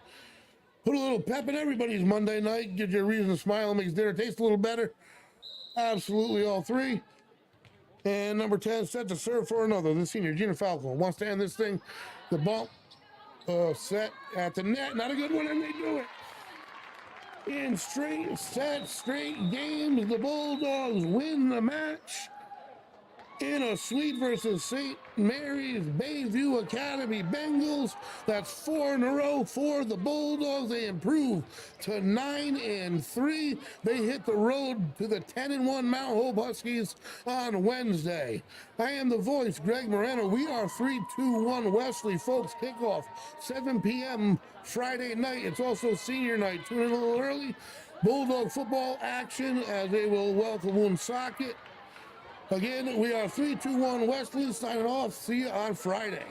Put a little pep in everybody's Monday night. Gives you a reason to smile and makes dinner taste a little better. Absolutely all 3. And number 10 set to serve for another. The senior, Gina Falcone, wants to end this thing. The bump Set at the net. Not a good one, and they do it. In straight sets, straight games, the Bulldogs win the match in a sweep versus St. Mary's Bayview Academy Bengals. That's 4 in a row for the Bulldogs. They improve to 9-3. They hit the road to the 10-1 Mount Hope Huskies on Wednesday. I am the voice, Greg Moreno. We are 3-2-1 Westerly, folks. Kickoff 7 p.m. Friday night. It's also senior night. Tune in a little early. Bulldog football action as they will welcome Woonsocket. Again, we are 3-2-1 Westerly signing off. See you on Friday.